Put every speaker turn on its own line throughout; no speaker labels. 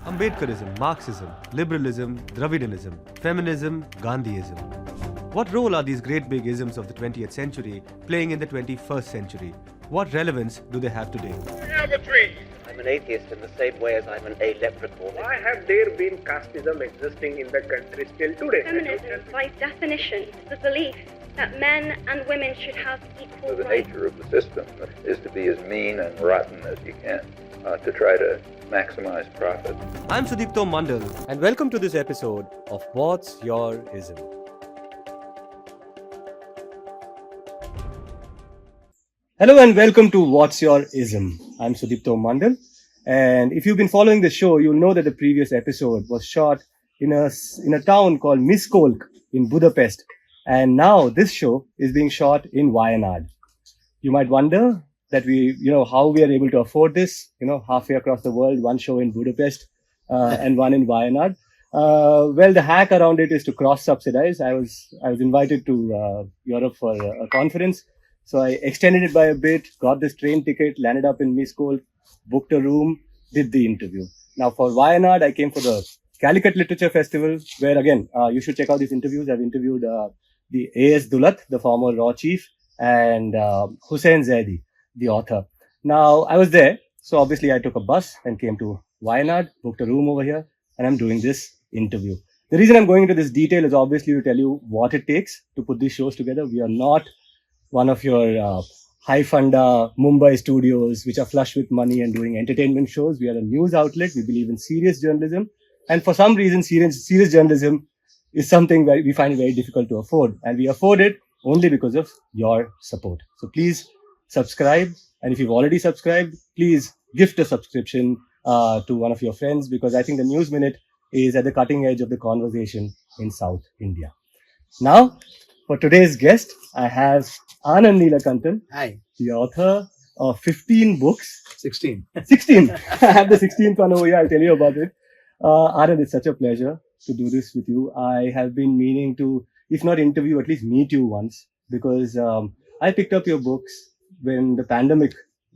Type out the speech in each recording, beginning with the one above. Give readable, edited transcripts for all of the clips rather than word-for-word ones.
Ambedkarism, Marxism, liberalism, Dravidianism, feminism, Gandhiism. What role are these great big isms of the 20th century playing in the 21st century? What relevance do they have today?
Have a tree.
I'm an atheist in the same way as I'm an leprechaun.
Why have there been casteism existing in the country still today?
Feminism, by definition, is the belief that men and women should have equal
So the
rights.
nature of the system is to be as mean and rotten as you can, to try to maximize profit.
I'm Sudipto Mondal, and welcome to this episode of What's Your Ism?
Hello and welcome to What's Your Ism? I'm Sudipto Mondal, and if you've been following the show, you'll know that the previous episode was shot in a town called Miskolc in Budapest, and now this show is being shot in Wayanad. You might wonder that how we are able to afford this, halfway across the world, one show in Budapest and one in Wayanad. Well, the hack around it is to cross-subsidize. I was invited to Europe for a conference. So I extended it by a bit, got this train ticket, landed up in Miskolc, booked a room, did the interview. Now for Wayanad, I came for the Calicut Literature Festival, where again, you should check out these interviews. I've interviewed the A.S. Dulat, the former Raw Chief, and Hussain Zaidi, the author. Now I was there, so obviously I took a bus and came to Wayanad, booked a room over here, and I'm doing this interview. The reason I'm going into this detail is obviously to tell you what it takes to put these shows together. We are not one of your high-funda Mumbai studios, which are flush with money and doing entertainment shows. We are a news outlet. We believe in serious journalism. And for some reason, serious journalism is something that we find very difficult to afford. And we afford it only because of your support. So please subscribe. And if you've already subscribed, please gift a subscription to one of your friends, because I think the News Minute is at the cutting edge of the conversation in South India. Now, for today's guest, I have Anand Neelakantan,
Hi.
the author of 15 books.
16.
16! I have the 16th one over here. I'll tell you about it. Anand, it's such a pleasure to do this with you. I have been meaning to, if not interview, at least meet you once, because I picked up your books when the pandemic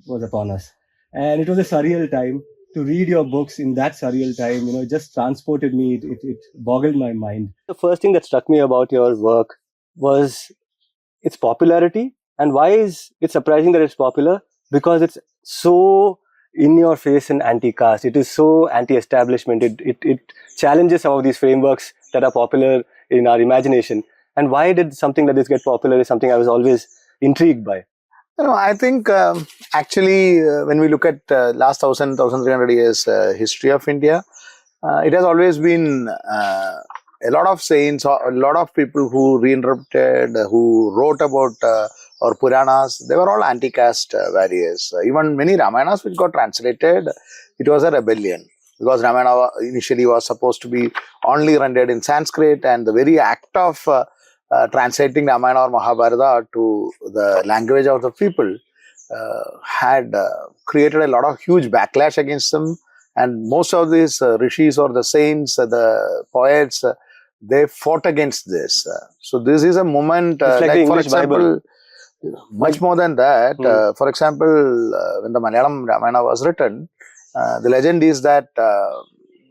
was upon us. And it was a surreal time. To read your books in that surreal time, it just transported me. It boggled my mind. The first thing that struck me about your work was its popularity. And why is it surprising that it's popular? Because it's so in your face and anti-caste. It is so anti-establishment. It challenges some of these frameworks that are popular in our imagination. And why did something like this get popular is something I was always intrigued by.
I think actually when we look at last 1,300 years history of India, it has always been a lot of saints, a lot of people who reinterpreted, who wrote about or Puranas, they were all anti-caste warriors. Even many Ramayanas which got translated, it was a rebellion. Because Ramayana initially was supposed to be only rendered in Sanskrit, and the very act of translating Ramayana or Mahabharata to the language of the people had created a lot of huge backlash against them. And most of these rishis or the saints, the poets, they fought against this. So this is a moment,
It's like the
for
English
example,
Bible.
much more than that. For example, when the Malayalam Ramayana was written, the legend is that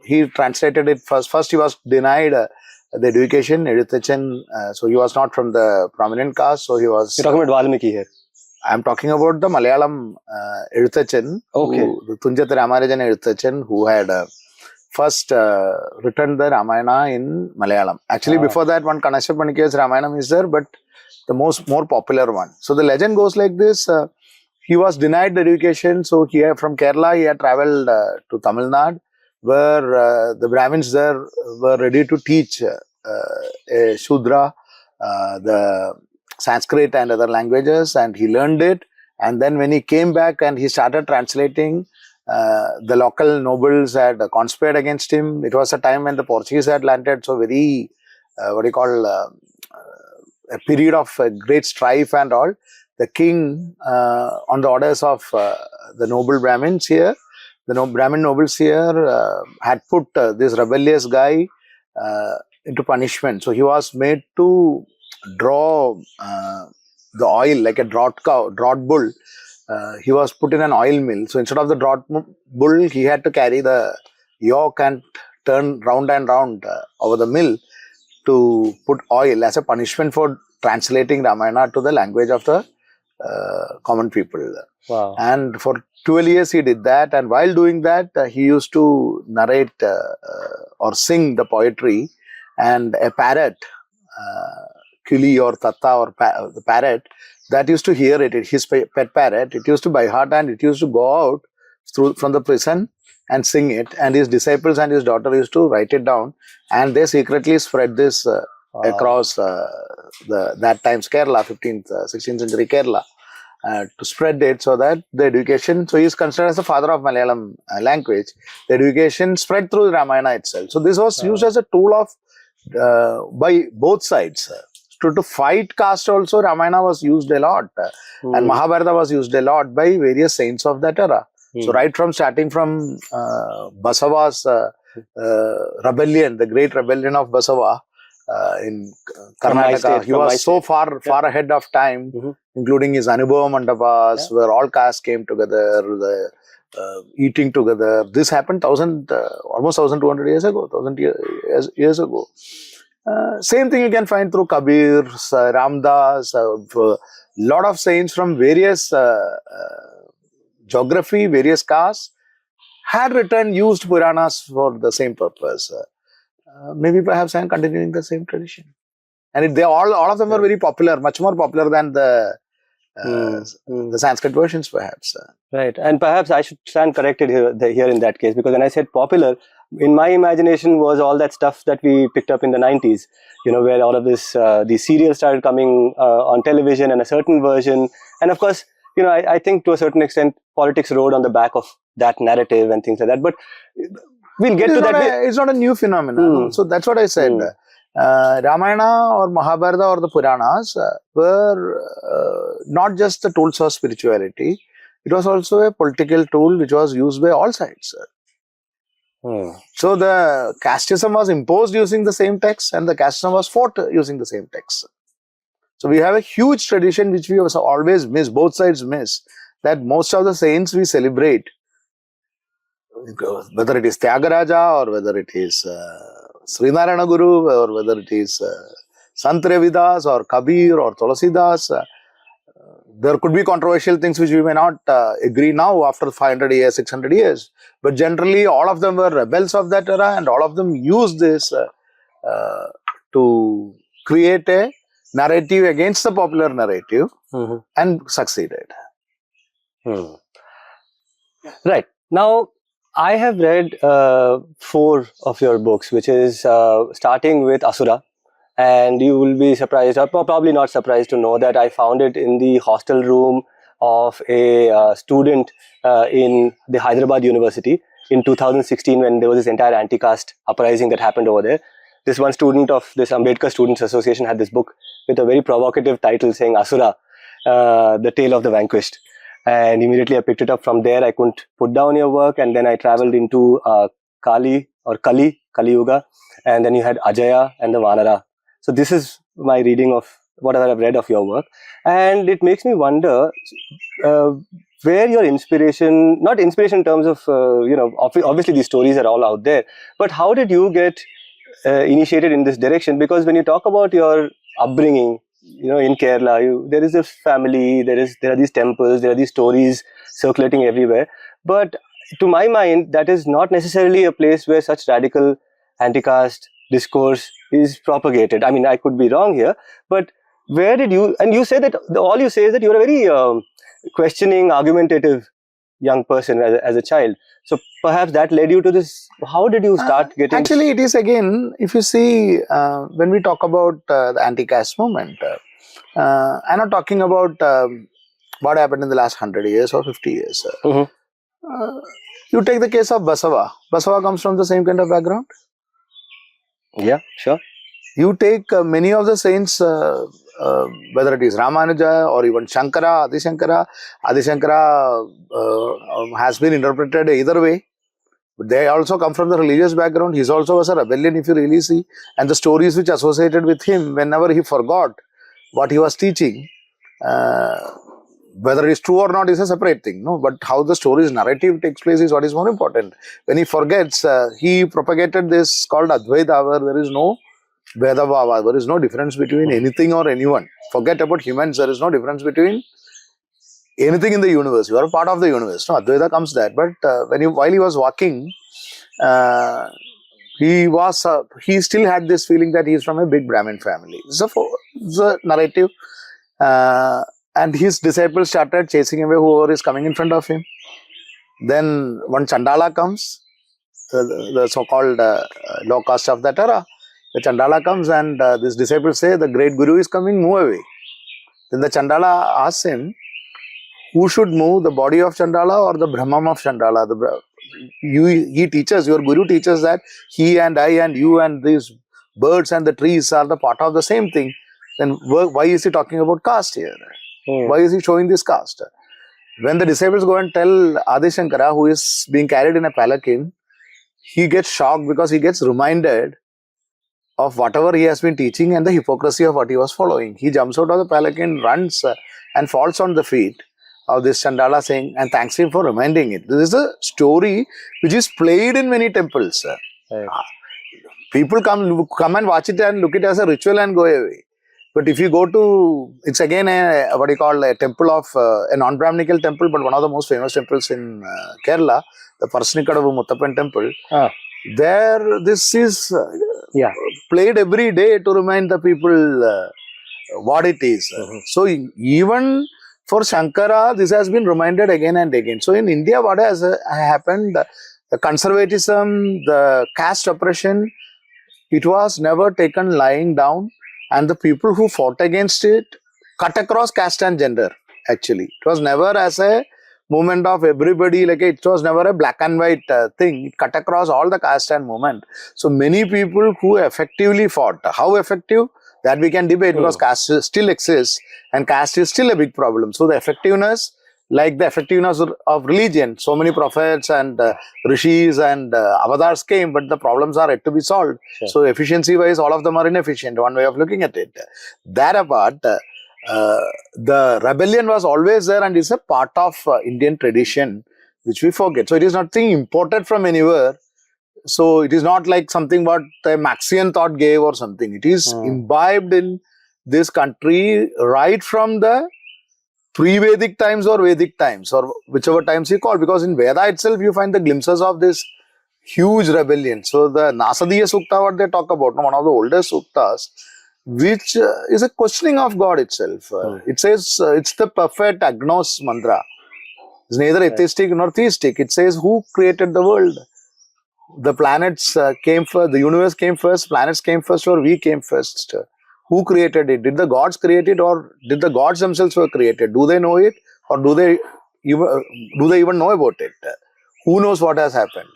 he translated it first. First, he was denied the education, Edutachan. So he was not from the prominent caste. So he was.
You're talking about Valmiki here.
I'm talking about the Malayalam Edutachan.
Okay.
The Tunjata Ramarajan Edutachan, who had first written the Ramayana in Malayalam. Actually, before that, one Kanasya Panikir's Ramayana is there, but the more popular one. So the legend goes like this. He was denied the education. So from Kerala, he had traveled to Tamil Nadu, where the Brahmins there were ready to teach a Shudra the Sanskrit and other languages, and he learned it. And then when he came back and he started translating, the local nobles had conspired against him. It was a time when the Portuguese had landed, so very, a period of great strife and all. The king, on the orders of the noble Brahmins here, Brahmin nobles here had put this rebellious guy into punishment. So he was made to draw the oil like a draught bull. He was put in an oil mill. So instead of the draught bull, he had to carry the yaw can turn round and round over the mill to put oil as a punishment for translating Ramayana to the language of the common people.
Wow.
And for 12 years he did that, and while doing that he used to narrate or sing the poetry, and a parrot, Kili or Tatta or the parrot, that used to hear it, his pet parrot, it used to by heart and it used to go out from the prison and sing it, and his disciples and his daughter used to write it down, and they secretly spread this across that time's Kerala, 15th, 16th century Kerala, to spread it so that the education, so he is considered as the father of Malayalam language, the education spread through Ramayana itself. So this was used as a tool of, by both sides. To fight caste also, Ramayana was used a lot, and Mahabharata was used a lot by various saints of that era. So right from starting from Basava's rebellion, the great rebellion of Basava in Karnataka, he was so far ahead of time, including his Anubhava Mandapas, where all castes came together, eating together. This happened almost 1200 years ago, 1000 years ago. Same thing you can find through Kabir, Ramdas, a lot of saints from various geography, various castes had written, used Puranas for the same purpose. Maybe perhaps I am continuing the same tradition. And they all of them were very popular, much more popular than the Sanskrit versions perhaps.
Right, and perhaps I should stand corrected here in that case, because when I said popular, in my imagination was all that stuff that we picked up in the 90s, where all of this, these serials started coming on television, and a certain version, and of course, I think to a certain extent, politics rode on the back of that narrative and things like that. But we'll get to that.
It's not a new phenomenon. So that's what I said. Ramayana or Mahabharata or the Puranas were not just the tools of spirituality. It was also a political tool which was used by all sides. So the casteism was imposed using the same text, and the casteism was fought using the same text. So we have a huge tradition which we always miss, both sides miss, that most of the saints we celebrate, whether it is Tyagaraja or whether it is Srinarayana Guru or whether it is Sant Ravidas or Kabir or Tulasidas, there could be controversial things which we may not agree now after 500 years, 600 years. But generally all of them were rebels of that era, and all of them used this to create a narrative against the popular narrative and succeeded.
Right. Now, I have read 4 of your books, which is starting with Asura, and you will be surprised, or probably not surprised to know that I found it in the hostel room of a student in the Hyderabad University in 2016, when there was this entire anti-caste uprising that happened over there. This one student of this Ambedkar Students Association had this book with a very provocative title saying Asura, the Tale of the Vanquished. And immediately I picked it up from there. I couldn't put down your work, and then I traveled into Kali Yuga, and then you had Ajaya and the Vanara. So this is my reading of whatever I've read of your work, and it makes me wonder where your inspiration, not inspiration in terms of, obviously these stories are all out there, but how did you get initiated in this direction? Because when you talk about your upbringing, in Kerala, there is a family, there are these temples, there are these stories circulating everywhere. But to my mind, that is not necessarily a place where such radical anti-caste discourse is propagated. I mean, I could be wrong here, but where did you, and you say that all you say is that you're a very questioning, argumentative young person as a child. So perhaps that led you to this. How did you start getting?
Actually, it is again, if you see, when we talk about the anti-caste movement, I'm not talking about what happened in the last 100 years or 50 years. You take the case of Basava. Basava comes from the same kind of background.
Yeah, sure.
You take many of the saints, whether it is Ramanuja or even Shankara, Adi Shankara has been interpreted either way. But they also come from the religious background. He also was a rebellion, if you really see. And the stories which associated with him, whenever he forgot what he was teaching, whether it is true or not is a separate thing, no. But how the story's narrative takes place is what is more important. When he forgets, he propagated this called Advaita, where there is no Veda Bhava, there is no difference between anything or anyone. Forget about humans, there is no difference between anything in the universe. You are a part of the universe. No, Advaita comes there. But while he was walking, he still had this feeling that he is from a big Brahmin family. It's a narrative. And his disciples started chasing away whoever is coming in front of him. Then one Chandala comes, the so-called low caste of that era. The Chandala comes and these disciples say, the great Guru is coming, move away. Then the Chandala asks him, who should move, the body of Chandala or the Brahman of Chandala? He teaches, your Guru teaches that he and I and you and these birds and the trees are the part of the same thing. Then why is he talking about caste here? Why is he showing this caste? When the disciples go and tell Adi Shankara, who is being carried in a palanquin, he gets shocked because he gets reminded of whatever he has been teaching and the hypocrisy of what he was following. He jumps out of the palanquin, runs and falls on the feet of this Chandala saying, and thanks him for reminding it. This is a story which is played in many temples. People come and watch it and look at it as a ritual and go away. But if you go to, it's again a temple of, a non-Brahminical temple, but one of the most famous temples in Kerala, the Parasnikadavu Muttappan temple. There, this is played every day to remind the people what it is. So, even for Shankara, this has been reminded again and again. So, in India, what has happened, the conservatism, the caste oppression, it was never taken lying down. And the people who fought against it cut across caste and gender, actually. It was never as a movement of everybody, like it was never a black and white thing. It cut across all the caste and movement. So many people who effectively fought. How effective? That we can debate because caste still exists and caste is still a big problem. So the effectiveness, like the effectiveness of religion, so many prophets and rishis and avatars came, but the problems are yet to be solved. Sure. So efficiency wise, all of them are inefficient, one way of looking at it. That apart, the rebellion was always there and is a part of Indian tradition, which we forget. So it is nothing imported from anywhere. So it is not like something what a Marxian thought gave or something. It is imbibed in this country right from the pre-Vedic times or Vedic times or whichever times you call, because in Veda itself you find the glimpses of this huge rebellion. So the Nasadiya Sukta, what they talk about, one of the oldest suktas, which is a questioning of God itself. It says it's the perfect agnos mantra. It's neither atheistic nor theistic. It says who created the world? The planets came first, the universe came first, planets came first, or we came first. Who created it? Did the gods create it, or did the gods themselves were created? Do they know it, or do they even know about it? Who knows what has happened?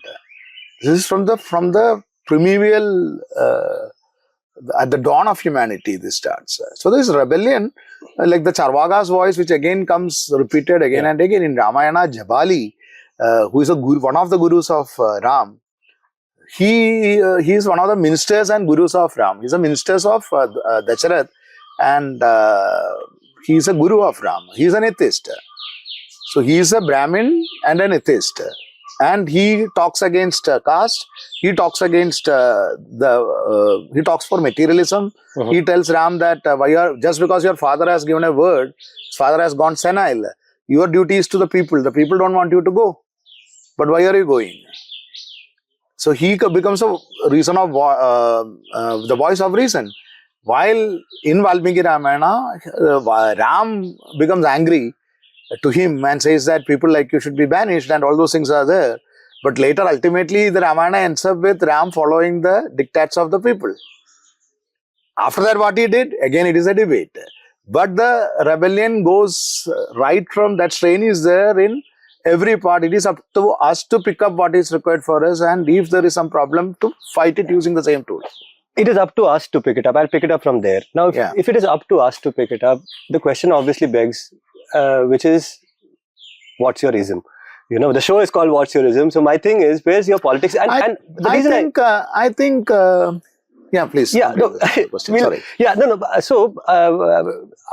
This is from the primeval, at the dawn of humanity. This starts. So this rebellion, like the Charvaga's voice, which again comes repeated again and again in Ramayana. Jabali, who is one of the gurus of Ram. He is one of the ministers and gurus of Ram. He is a minister of Dasharath, and he is a guru of Ram. He is an atheist. So he is a Brahmin and an atheist. And he talks against caste. He talks against he talks for materialism. He tells Ram that just because your father has given a word, his father has gone senile. Your duty is to the people. The people don't want you to go. But why are you going? So he becomes a reason of the voice of reason. While in Valmiki Ramayana, Ram becomes angry to him and says that people like you should be banished and all those things are there. But later, ultimately, the Ramayana ends up with Ram following the dictates of the people. After that, what he did, again, it is a debate. But the rebellion goes right from that strain is there in every part. It is up to us to pick up what is required for us, and if there is some problem, to fight it using the same tools.
It is up to us to pick it up. I'll pick it up from there. Now, if it is up to us to pick it up, the question obviously begs, which is, what's your ism? You know, the show is called What's Your Ism? So my thing is, where's your politics? And the reason
I think, yeah, please.
Yeah, no,
sorry.
Yeah, no. So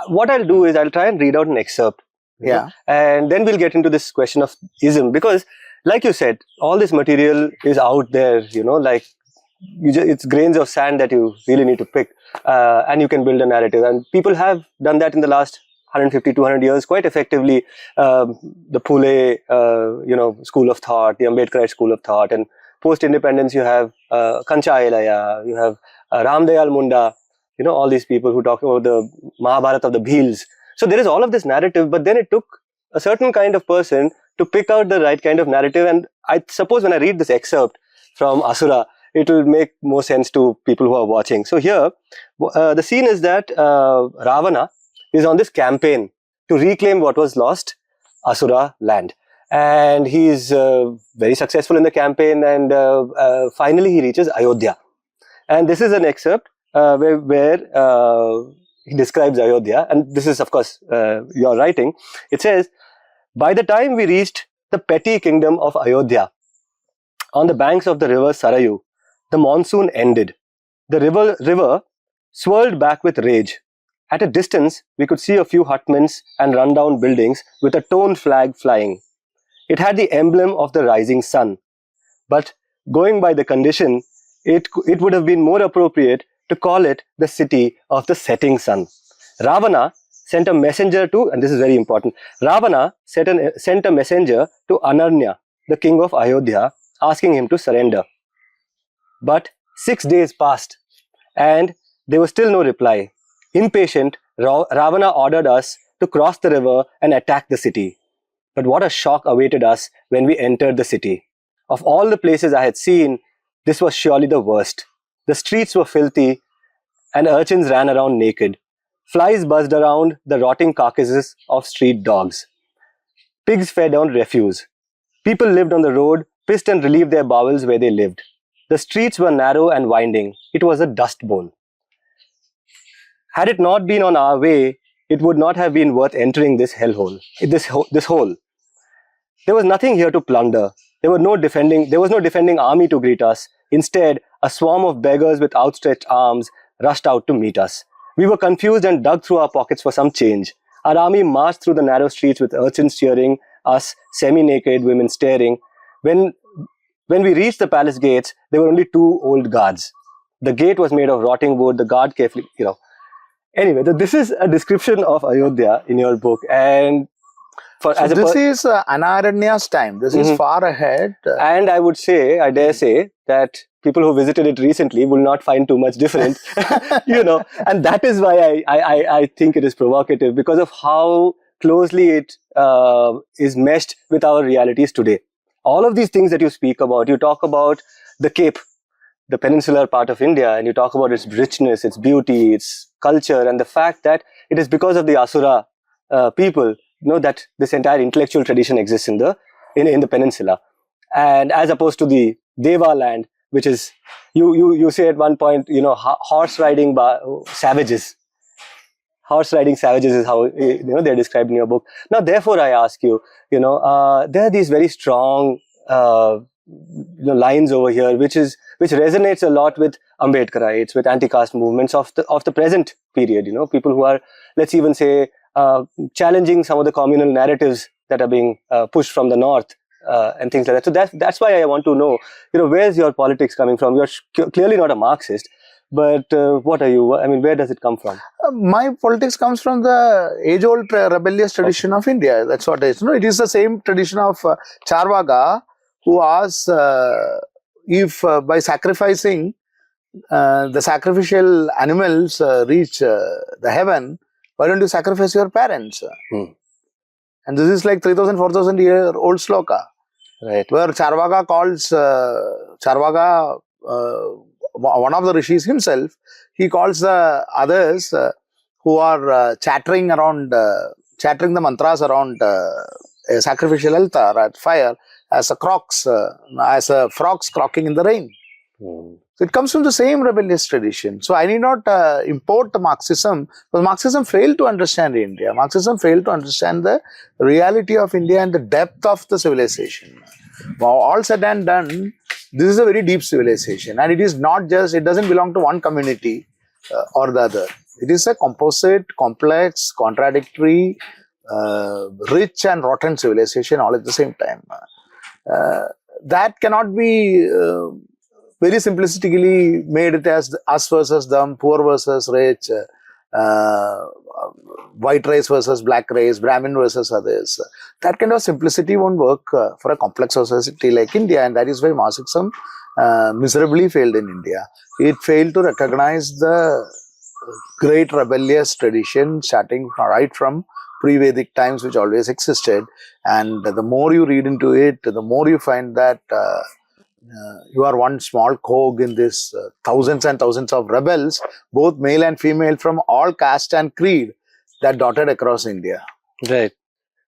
what I'll do is I'll try and read out an excerpt
Yeah.
And then we'll get into this question of ism, because like you said, all this material is out there, like it's grains of sand that you really need to pick, and you can build a narrative. And people have done that in the last 150, 200 years quite effectively. The Phule, school of thought, the Ambedkarite school of thought, and post-independence you have Kancha Elaya, you have Ramdayal Munda, all these people who talk about the Mahabharata of the Bhils. So there is all of this narrative, but then it took a certain kind of person to pick out the right kind of narrative. And I suppose when I read this excerpt from Asura, it will make more sense to people who are watching. So here, the scene is that Ravana is on this campaign to reclaim what was lost, Asura land. And he is very successful in the campaign, and finally he reaches Ayodhya. And this is an excerpt where he describes Ayodhya, and this is of course your writing. It says, by the time we reached the petty kingdom of Ayodhya, on the banks of the river Sarayu, the monsoon ended. The river swirled back with rage. At a distance, we could see a few hutments and rundown buildings with a torn flag flying. It had the emblem of the rising sun. But going by the condition, it would have been more appropriate to call it the city of the setting sun. Ravana sent a messenger to, and this is very important, Ravana sent a messenger to Ananya, the king of Ayodhya, asking him to surrender. But 6 days passed, and there was still no reply. Impatient, Ravana ordered us to cross the river and attack the city. But what a shock awaited us when we entered the city. Of all the places I had seen, this was surely the worst. The streets were filthy, and urchins ran around naked. Flies buzzed around the rotting carcasses of street dogs. Pigs fed on refuse. People lived on the road, pissed and relieved their bowels where they lived. The streets were narrow and winding. It was a dust bowl. Had it not been on our way, it would not have been worth entering this hellhole. This hole. There was nothing here to plunder. There was no defending army to greet us. Instead, a swarm of beggars with outstretched arms rushed out to meet us. We were confused and dug through our pockets for some change. Our army marched through the narrow streets with urchins cheering, us semi-naked women staring. When we reached the palace gates, there were only 2 old guards. The gate was made of rotting wood. The guard carefully, Anyway, this is a description of Ayodhya in your book, and
this is Anaranya's time. This is far ahead.
And I dare say that people who visited it recently will not find too much different, and that is why I think it is provocative, because of how closely it is meshed with our realities today. All of these things that you speak about, you talk about the Cape, the peninsular part of India, and you talk about its richness, its beauty, its culture, and the fact that it is because of the Asura people, that this entire intellectual tradition exists in the peninsula, and as opposed to the Deva land, which is you say at one point, horse riding savages. Horse riding savages is how they're described in your book. Now, therefore, I ask you, there are these very strong lines over here, which resonates a lot with Ambedkarites, with anti-caste movements of the present period. People who are, let's even say, challenging some of the communal narratives that are being pushed from the north and things like that. So that's why I want to know, where's your politics coming from? You're clearly not a Marxist, but what are you? I mean, where does it come from?
My politics comes from the age-old rebellious tradition of India. That's what it is. It is the same tradition of Charvaga, who asks if by sacrificing the sacrificial animals reach the heaven, why don't you sacrifice your parents? And this is like 3,000, 4,000 year old sloka.
Right.
Where Charvaga calls one of the rishis himself, he calls the others who are chattering the mantras around a sacrificial altar at fire as frogs crocking in the rain. So it comes from the same rebellious tradition. So I need not import Marxism, because Marxism failed to understand India. Marxism failed to understand the reality of India and the depth of the civilization. Now, all said and done, this is a very deep civilization, and it is not just, it doesn't belong to one community or the other. It is a composite, complex, contradictory, rich and rotten civilization all at the same time. That cannot be very simplistically made it as us versus them, poor versus rich, white race versus black race, Brahmin versus others. That kind of simplicity won't work for a complex society like India, and that is why Marxism miserably failed in India. It failed to recognize the great rebellious tradition starting right from pre-Vedic times, which always existed. And the more you read into it, the more you find that you are one small cog in this thousands and thousands of rebels, both male and female from all caste and creed that dotted across India.
Right.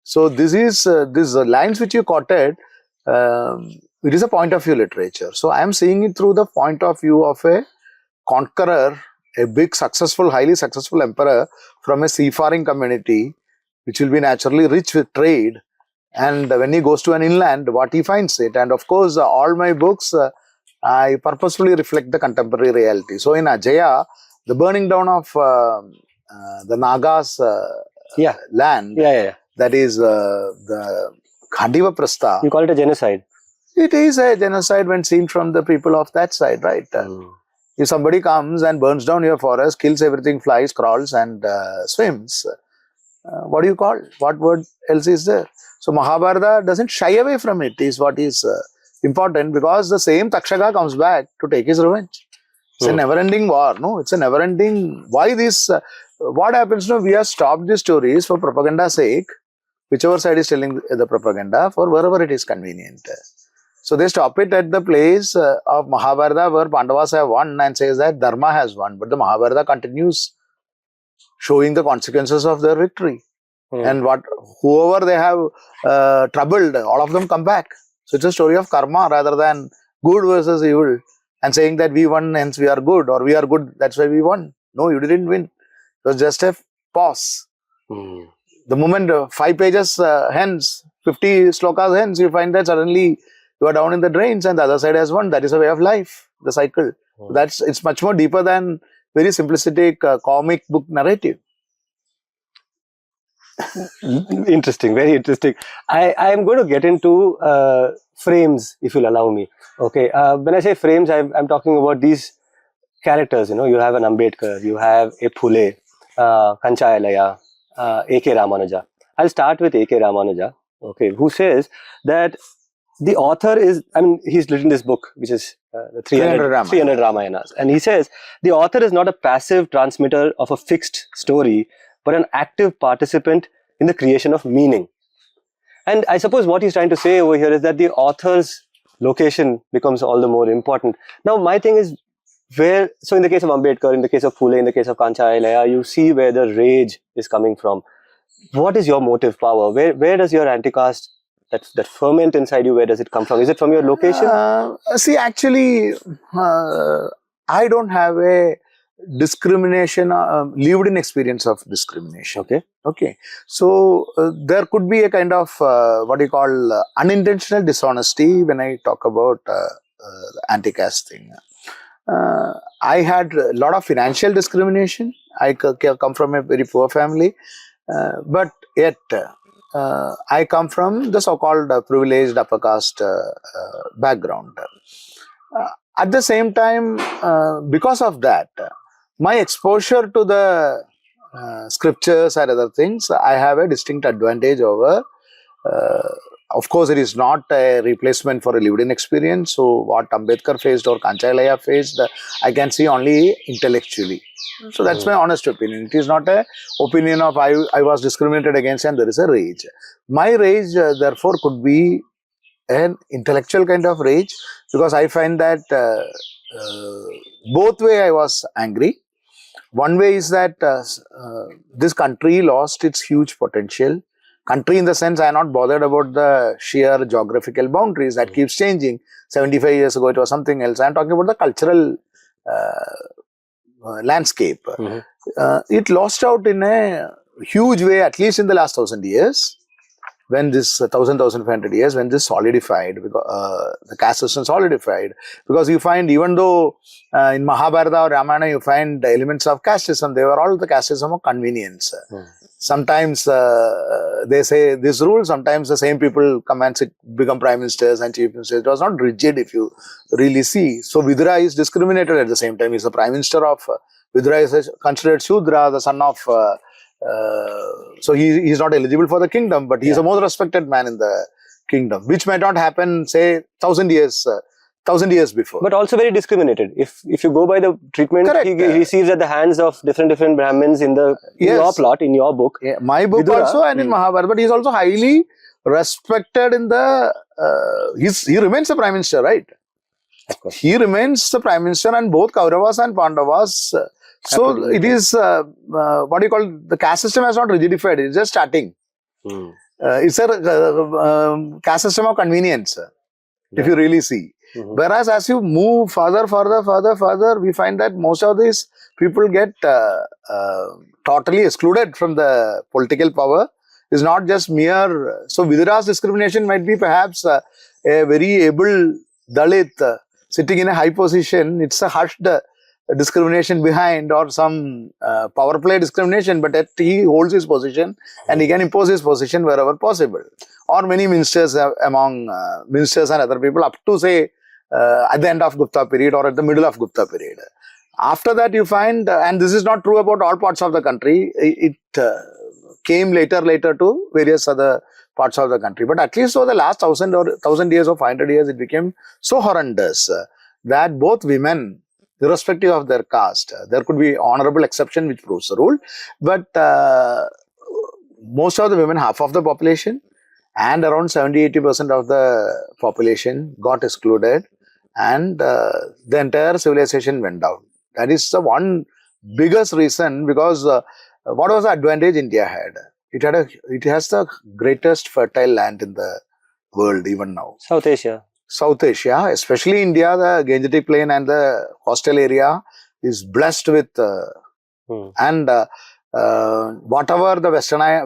So this is these lines which you quoted. It is a point of view literature. So I am seeing it through the point of view of a conqueror, a big, successful, highly successful emperor from a seafaring community, which will be naturally rich with trade. And when he goes to an inland, what he finds it. And of course, all my books, I purposefully reflect the contemporary reality. So in Ajaya, the burning down of the Nagas land, that is the Khandiva Prastha.
You call it a genocide.
It is a genocide when seen from the people of that side, right? If somebody comes and burns down your forest, kills everything, flies, crawls and swims, what do you call? What word else is there? So Mahabharata doesn't shy away from it, is what is important, because the same Takshaka comes back to take his revenge. It's a never-ending war, no? It's a never-ending... Why this... what happens now? We have stopped these stories for propaganda's sake, whichever side is telling the propaganda, for wherever it is convenient. So they stop it at the place of Mahabharata where Pandavas have won and says that Dharma has won. But the Mahabharata continues showing the consequences of their victory. And whoever they have troubled, all of them come back. So it's a story of karma rather than good versus evil. And saying that we won, hence we are good, or we are good, that's why we won. No, you didn't win. It was just a pause. The moment 5 pages hence, 50 slokas hence, you find that suddenly you are down in the drains and the other side has won. That is a way of life, the cycle. It's much more deeper than very simplistic comic book narrative.
Interesting, very interesting. I am going to get into frames, if you'll allow me. Okay, when I say frames, I'm talking about these characters. You know, you have an Ambedkar, you have a Phule, Kanchayalaya, A.K. Ramanuja. I'll start with A.K. Ramanuja, okay, who says that the author is, I mean, he's written this book, which is 300 Ramayanas. And he says, the author is not a passive transmitter of a fixed story, but an active participant in the creation of meaning. And I suppose what he's trying to say over here is that the author's location becomes all the more important. Now, my thing is, so in the case of Ambedkar, in the case of Phule, in the case of Kanchayalaya, you see where the rage is coming from. What is your motive power? Where does your anti-caste, that ferment inside you, where does it come from? Is it from your location?
See, actually, I don't have a discrimination, lived-in experience of discrimination. Okay. So, there could be a kind of, what you call, unintentional dishonesty when I talk about anti-caste thing. I had a lot of financial discrimination. I come from a very poor family, but yet I come from the so-called privileged upper caste background. At the same time, because of that, my exposure to the scriptures and other things, I have a distinct advantage over. Of course, it is not a replacement for a lived-in experience. So, what Ambedkar faced or Kanchayalaya faced, I can see only intellectually. So, that's my honest opinion. It is not a opinion of I was discriminated against and there is a rage. My rage, therefore, could be an intellectual kind of rage, because I find that both way I was angry. One way is that this country lost its huge potential. Country in the sense I am not bothered about the sheer geographical boundaries that keeps changing. 75 years ago it was something else. I am talking about the cultural landscape. It lost out in a huge way, at least in the last 1,000 years. When this 1,500 years, when this solidified, the caste system solidified, because you find, even though in Mahabharata or Ramayana you find elements of caste system, they were all the caste system of convenience. Sometimes they say this rule, sometimes the same people come and become prime ministers and chief ministers. It was not rigid if you really see. So Vidura is discriminated at the same time. He's the prime minister of Vidura is considered Shudra, the son of so he's not eligible for the kingdom, but he's the most respected man in the kingdom, which might not happen, say, 1,000 years before.
But also very discriminated. If you go by the treatment he receives at the hands of different Brahmins in your plot, in your book.
Yeah, my book Vidura, also and in Mahabharata, but he's also highly respected in the, he remains the prime minister, right? He remains the prime minister, and both Kauravas and Pandavas. So it is, what do you call, the caste system has not rigidified, it's just starting. It's a caste system of convenience, if you really see. Whereas as you move further, we find that most of these people get totally excluded from the political power. It's not just mere, so Vidura's discrimination might be perhaps a very able Dalit sitting in a high position. It's a hushed discrimination behind, or some power play discrimination, but that he holds his position and he can impose his position wherever possible. Or many ministers among ministers and other people up to, say, at the end of Gupta period or at the middle of Gupta period. After that you find, and this is not true about all parts of the country, it came later to various other parts of the country. But at least over the last 1,000 years or 500 years, it became so horrendous that both women, irrespective of their caste, there could be honorable exception which proves the rule, but most of the women, half of the population, and around 70-80% of the population got excluded, and the entire civilization went down. That is the one biggest reason, because what was the advantage India had? It has the greatest fertile land in the world even now.
South Asia,
especially India, the Gangetic Plain and the coastal area is blessed with, and whatever the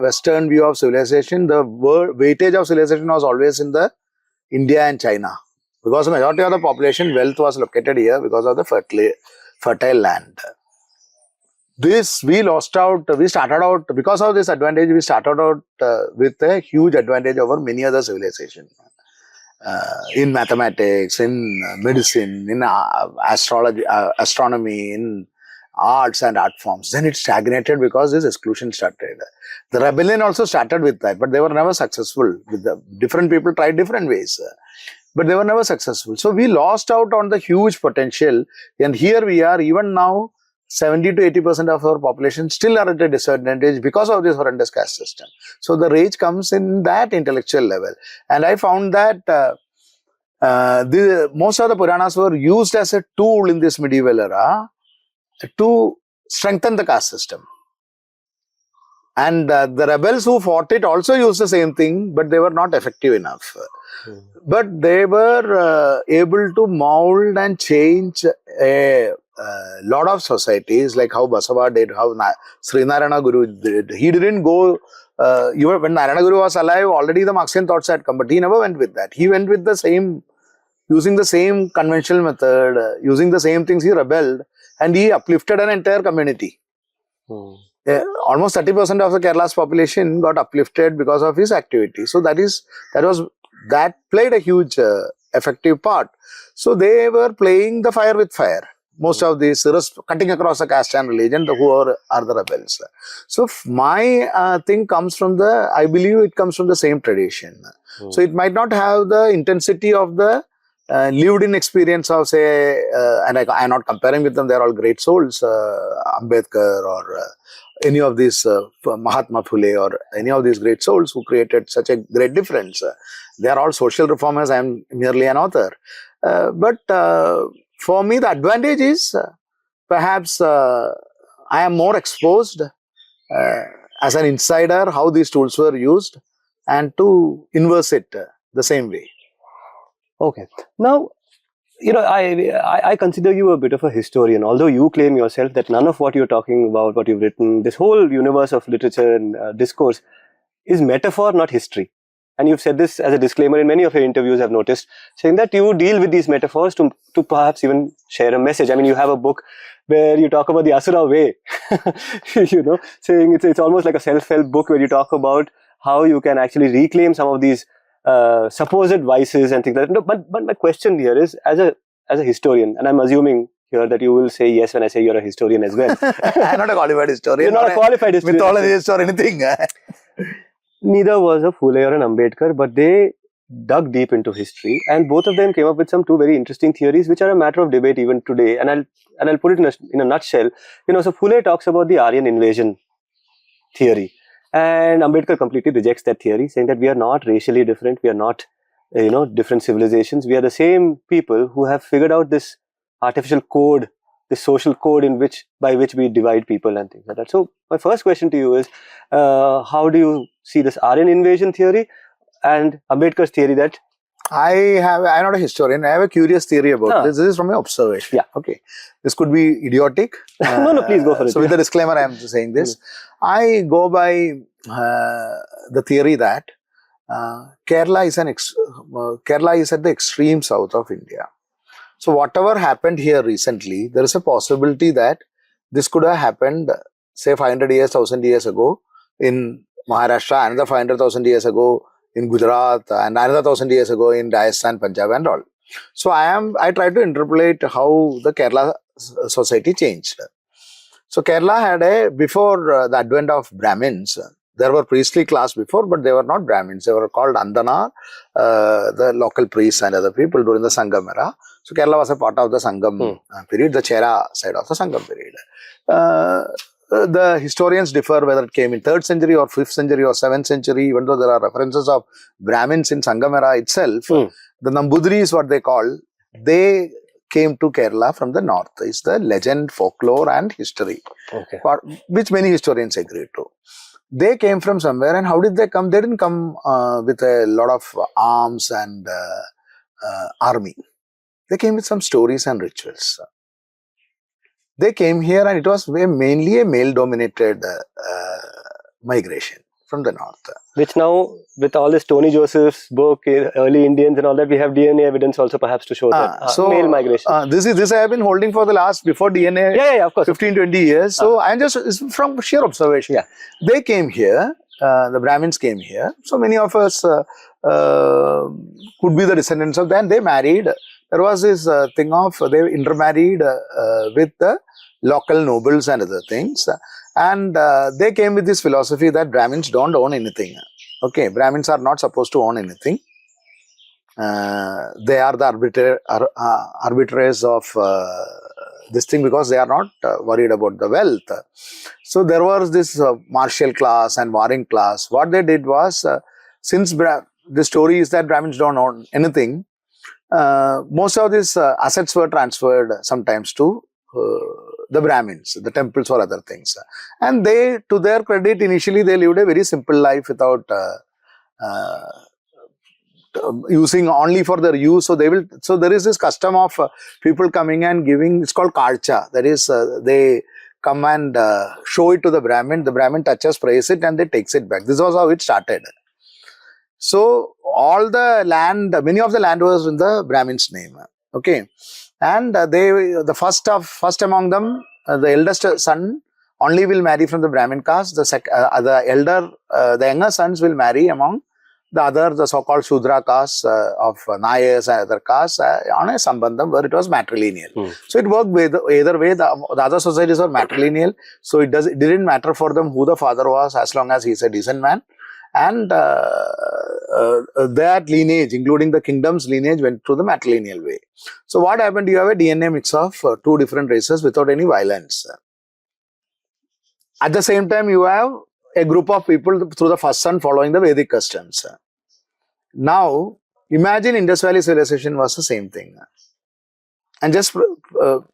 Western view of civilization, the weightage of civilization was always in the India and China, because the majority of the population wealth was located here because of the fertile land. This we lost out. We started out, because of this advantage, we started out with a huge advantage over many other civilizations. In mathematics, in medicine, in astrology, astronomy, in arts and art forms. Then it stagnated because this exclusion started. The rebellion also started with that, but they were never successful. Different people tried different ways, but they were never successful. So we lost out on the huge potential, and here we are, even now, 70-80% of our population still are at a disadvantage because of this horrendous caste system. So the rage comes in that intellectual level. And I found that most of the Puranas were used as a tool in this medieval era to strengthen the caste system. And the rebels who fought it also used the same thing, but they were not effective enough. But they were able to mold and change a lot of societies, like how Basava did, how Srinarayana Guru did. He didn't go, when Narayana Guru was alive, already the Marxian thoughts had come, but he never went with that. He went with the same, using the same conventional method, using the same things. He rebelled, and he uplifted an entire community. Almost 30% of the Kerala's population got uplifted because of his activity. So that played a huge effective part. So they were playing the fire with fire. Most of these cutting across the caste and religion, who are the rebels. So my thing comes from I believe it comes from the same tradition. So it might not have the intensity of the lived-in experience of, say, and I'm not comparing with them, they're all great souls, Ambedkar or any of these, Mahatma Phule or any of these great souls who created such a great difference. They are all social reformers, I'm merely an author. But for me, the advantage is perhaps I am more exposed as an insider how these tools were used, and to inverse it the same way.
Okay. Now, I consider you a bit of a historian, although you claim yourself that none of what you're talking about, what you've written, this whole universe of literature and discourse is metaphor, not history. and you've said this as a disclaimer in many of your interviews, I've noticed, saying that you deal with these metaphors to perhaps even share a message. I mean, you have a book where you talk about the Asura way, saying it's almost like a self-help book where you talk about how you can actually reclaim some of these supposed vices and things like that. No, but my question here is, as a historian, and I'm assuming here that you will say yes when I say you're a historian as well.
I'm not a qualified historian.
You're not a qualified historian.
Mythologist or anything.
Neither was a Phule or an Ambedkar, but they dug deep into history, and both of them came up with some two very interesting theories, which are a matter of debate even today. And I'll put it in a nutshell. So Phule talks about the Aryan invasion theory, and Ambedkar completely rejects that theory, saying that we are not racially different, we are not different civilizations, we are the same people who have figured out this artificial code, this social code by which we divide people and things like that. So my first question to you is, how do you see this Aryan invasion theory and Ambedkar's theory that...
I'm not a historian. I have a curious theory about this. This is from my observation.
Yeah.
Okay. This could be idiotic.
No, please go for it.
So with the disclaimer, I am saying this. I go by the theory that Kerala is at the extreme south of India. So whatever happened here recently, there is a possibility that this could have happened, say 500 years, 1000 years ago in Maharashtra, another 500,000 years ago in Gujarat, and another 1000 years ago in Rajasthan, Punjab and all. So I try to interpolate how the Kerala society changed. So Kerala had before the advent of Brahmins, there were priestly class before, but they were not Brahmins. They were called Andana, the local priests and other people during the Sangam era. So Kerala was a part of the Sangam period, the Chera side of the Sangam period. The historians differ whether it came in 3rd century or 5th century or 7th century, even though there are references of Brahmins in Sangam era itself. The Nambudris, what they call, they came to Kerala from the north. It's the legend, folklore and history, which many historians agree to. They came from somewhere, and how did they come? They didn't come with a lot of arms and army. They came with some stories and rituals. They came here, and it was mainly a male-dominated migration from the north.
Which now, with all this Tony Joseph's book, Early Indians and all that, we have DNA evidence also perhaps to show that male migration.
This I have been holding for the last, before DNA,
of course,
15-20 years. So I am just, it's from sheer observation.
Yeah.
They came here, the Brahmins came here. So many of us could be the descendants of them. They married. There was this thing of, they intermarried with the local nobles and other things. And they came with this philosophy that Brahmins don't own anything. Okay, Brahmins are not supposed to own anything. They are the arbitrators of this thing because they are not worried about the wealth. So there was this martial class and warring class. What they did was, since the story is that Brahmins don't own anything, most of these assets were transferred sometimes to the Brahmins, the temples or other things. And they, to their credit, initially they lived a very simple life without using only for their use. So there is this custom of people coming and giving, it's called karcha. That is, they come and show it to the Brahmin touches, praise it, and they takes it back. This was how it started. So all the land, many of the land was in the Brahmin's name. Okay. And the first among them, the eldest son only will marry from the Brahmin caste. The younger sons will marry among the so-called Shudra caste of Nayars and other castes on a sambandham where it was matrilineal. So it worked either way. The other societies were matrilineal. So it didn't matter for them who the father was as long as he's a decent man. And that lineage, including the kingdom's lineage, went through the matrilineal way. So what happened? You have a DNA mix of two different races without any violence. At the same time, you have a group of people through the first son following the Vedic customs. Now, imagine Indus Valley civilization was the same thing. And just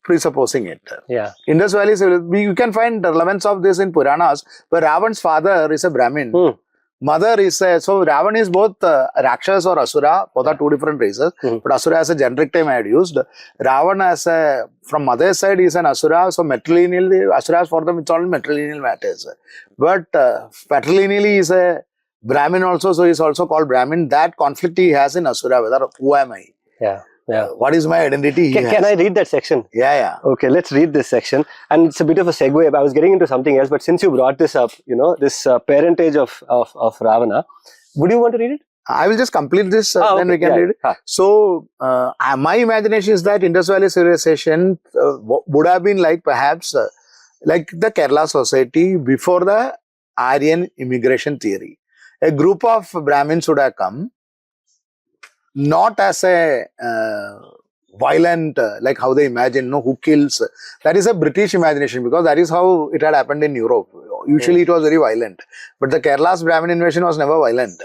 presupposing it.
Yeah.
Indus Valley, you can find relevance of this in Puranas, where Ravan's father is a Brahmin. Mother is so Ravan is both Rakshas or Asura, both are two different races. But Asura as a generic term I had used. Ravan from mother's side is an Asura, so matrilineally, Asuras for them it's all matrilineal matters. But patrilineally is a Brahmin also, so he's also called Brahmin. That conflict he has in Asura, whether who am I?
Yeah. Yeah.
What is my identity?
Can I read that section?
Yeah.
Okay, let's read this section. And it's a bit of a segue. I was getting into something else, but since you brought this up, this parentage of Ravana, would you want to read it?
I will just complete this, then
okay.
we can read it.
Ah.
So, my imagination is that Indus Valley civilization would have been like perhaps like the Kerala society before the Aryan immigration theory. A group of Brahmins would have come, not as a violent, like how they imagine, who kills. That is a British imagination, because that is how it had happened in Europe. Usually it was very violent. But the Kerala's Brahmin invasion was never violent.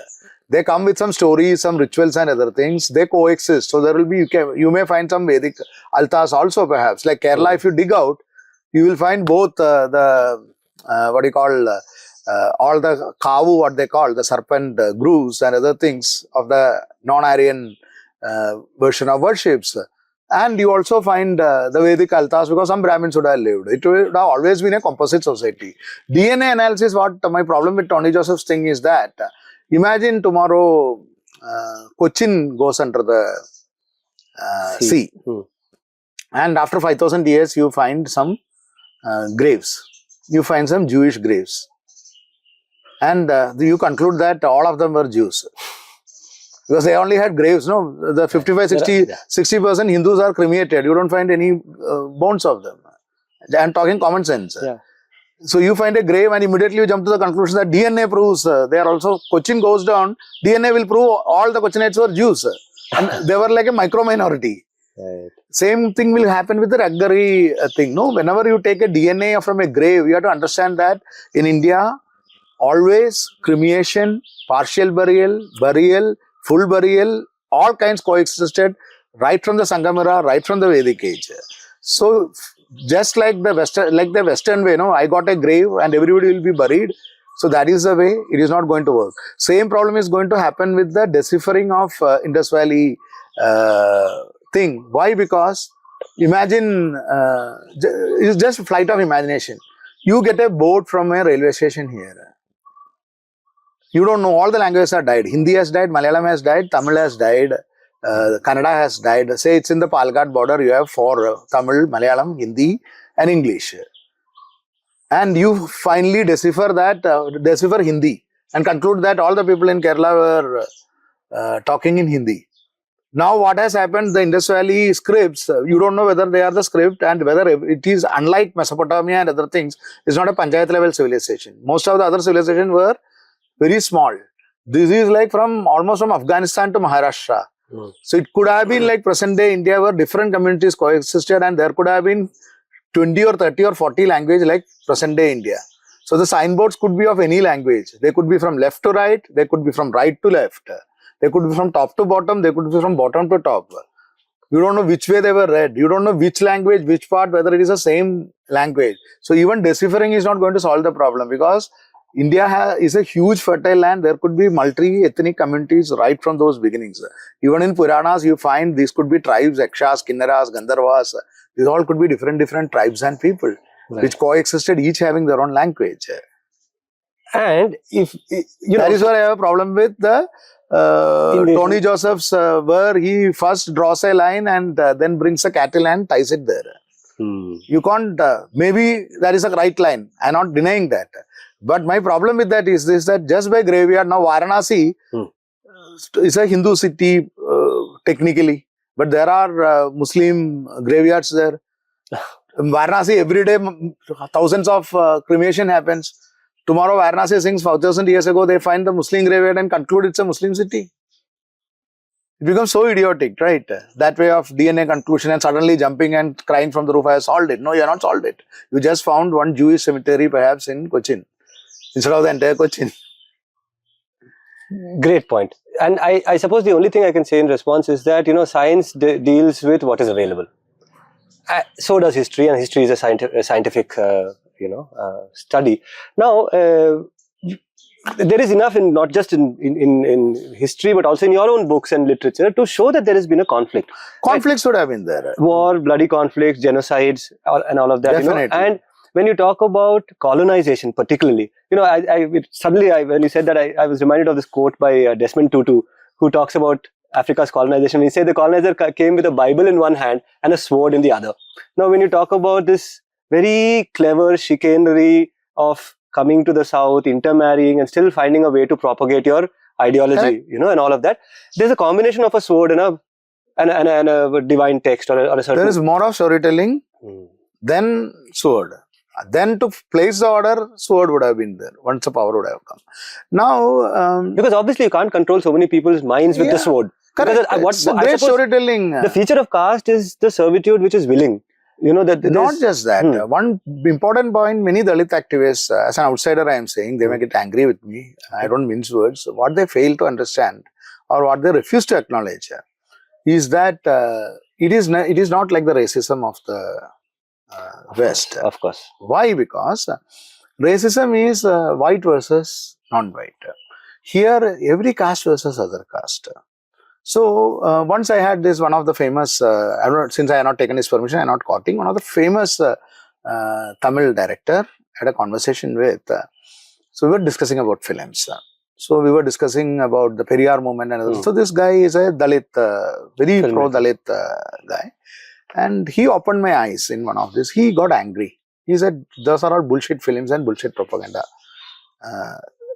They come with some stories, some rituals and other things. They coexist. So there will be, you may find some Vedic altas also perhaps. Like Kerala, if you dig out, you will find both all the kavu, what they call, the serpent grooves and other things of the non-Aryan version of worships. And you also find the Vedic altas, because some Brahmins would have lived. It would have always been a composite society. DNA analysis, what my problem with Tony Joseph's thing is that, imagine tomorrow Cochin goes under the sea. And after 5,000 years, you find some graves. You find some Jewish graves. And you conclude that all of them were Jews. Because they only had graves, no? The 60% Hindus are cremated. You don't find any bones of them. I'm talking common sense.
Yeah.
So you find a grave and immediately you jump to the conclusion that DNA proves they are also, Cochin goes down, DNA will prove all the Cochinites were Jews. And they were like a micro minority.
Right.
Same thing will happen with the Raggari thing. No, whenever you take a DNA from a grave, you have to understand that in India, always cremation, partial burial, full burial, all kinds coexisted right from the Sangamira, right from the Vedic age. So just like the Western way, I got a grave and everybody will be buried. So that is the way. It is not going to work. Same problem is going to happen with the deciphering of Indus Valley thing. Why? Because imagine, it's just a flight of imagination. You get a boat from a railway station here. You don't know, all the languages have died. Hindi has died, Malayalam has died, Tamil has died, Kannada has died. Say it's in the Palghat border, you have 4 Tamil, Malayalam, Hindi and English. And you finally decipher Hindi and conclude that all the people in Kerala were talking in Hindi. Now what has happened, the Indus Valley scripts, you don't know whether they are the script and whether it is, unlike Mesopotamia and other things, it's not a panchayat level civilization. Most of the other civilizations were very small. This is like almost from Afghanistan to Maharashtra. So it could have been like present day India, where different communities coexisted and there could have been 20 or 30 or 40 languages like present day India. So the signboards could be of any language. They could be from left to right, they could be from right to left, they could be from top to bottom, they could be from bottom to top. You don't know which way they were read. You don't know which language, which part, whether it is the same language. So even deciphering is not going to solve the problem, because India is a huge fertile land. There could be multi-ethnic communities right from those beginnings. Even in Puranas, you find these could be tribes, Yakshas, Kinnaras, Gandharvas. These all could be different tribes and people, which coexisted, each having their own language.
And if
that is where I have a problem with the Tony Joseph's, where he first draws a line and then brings a cattle and ties it there. You can't, maybe that is a right line. I am not denying that. But my problem with that is this, that just by graveyard, now Varanasi is a Hindu city technically, but there are Muslim graveyards there. In Varanasi, every day thousands of cremation happens. Tomorrow Varanasi sings 4,000 years ago, they find the Muslim graveyard and conclude it's a Muslim city. It becomes so idiotic, right? That way of DNA conclusion and suddenly jumping and crying from the roof, I have solved it. No, you have not solved it. You just found one Jewish cemetery perhaps in Cochin, instead of the entire Cochin.
Great point. And I suppose the only thing I can say in response is that, science deals with what is available. So does history, and history is a scientific, study. Now, there is enough in not just in history, but also in your own books and literature to show that there has been a conflict.
Conflicts would have been there.
War, bloody conflicts, genocides, and all of that.
Definitely.
And when you talk about colonization particularly, suddenly when you said that, I was reminded of this quote by Desmond Tutu, who talks about Africa's colonization. He said the colonizer came with a Bible in one hand and a sword in the other. Now, when you talk about this very clever chicanery of coming to the south, intermarrying, and still finding a way to propagate your ideology, and all of that, there's a combination of a sword and a divine text or a certain.
There is more of storytelling than sword. Then to place the order, sword would have been there. Once the power would have come. Now,
because obviously you can't control so many people's minds with the sword.
Correct.
Because
great storytelling.
The feature of caste is the servitude which is willing.
Not just that. One important point, many Dalit activists, as an outsider I am saying, they may get angry with me. I don't mince words. What they fail to understand or what they refuse to acknowledge is that it is not like the racism of the West.
Of course.
Why? Because racism is white versus non-white. Here, every caste versus other caste. So, once I had one of the famous, since I have not taken his permission, I am not quoting, one of the famous Tamil director had a conversation with, so we were discussing about films. So, we were discussing about the Periyar movement and others. So, this guy is a Dalit, very pro-Dalit guy. And he opened my eyes in one of this. He got angry. He said, those are all bullshit films and bullshit propaganda.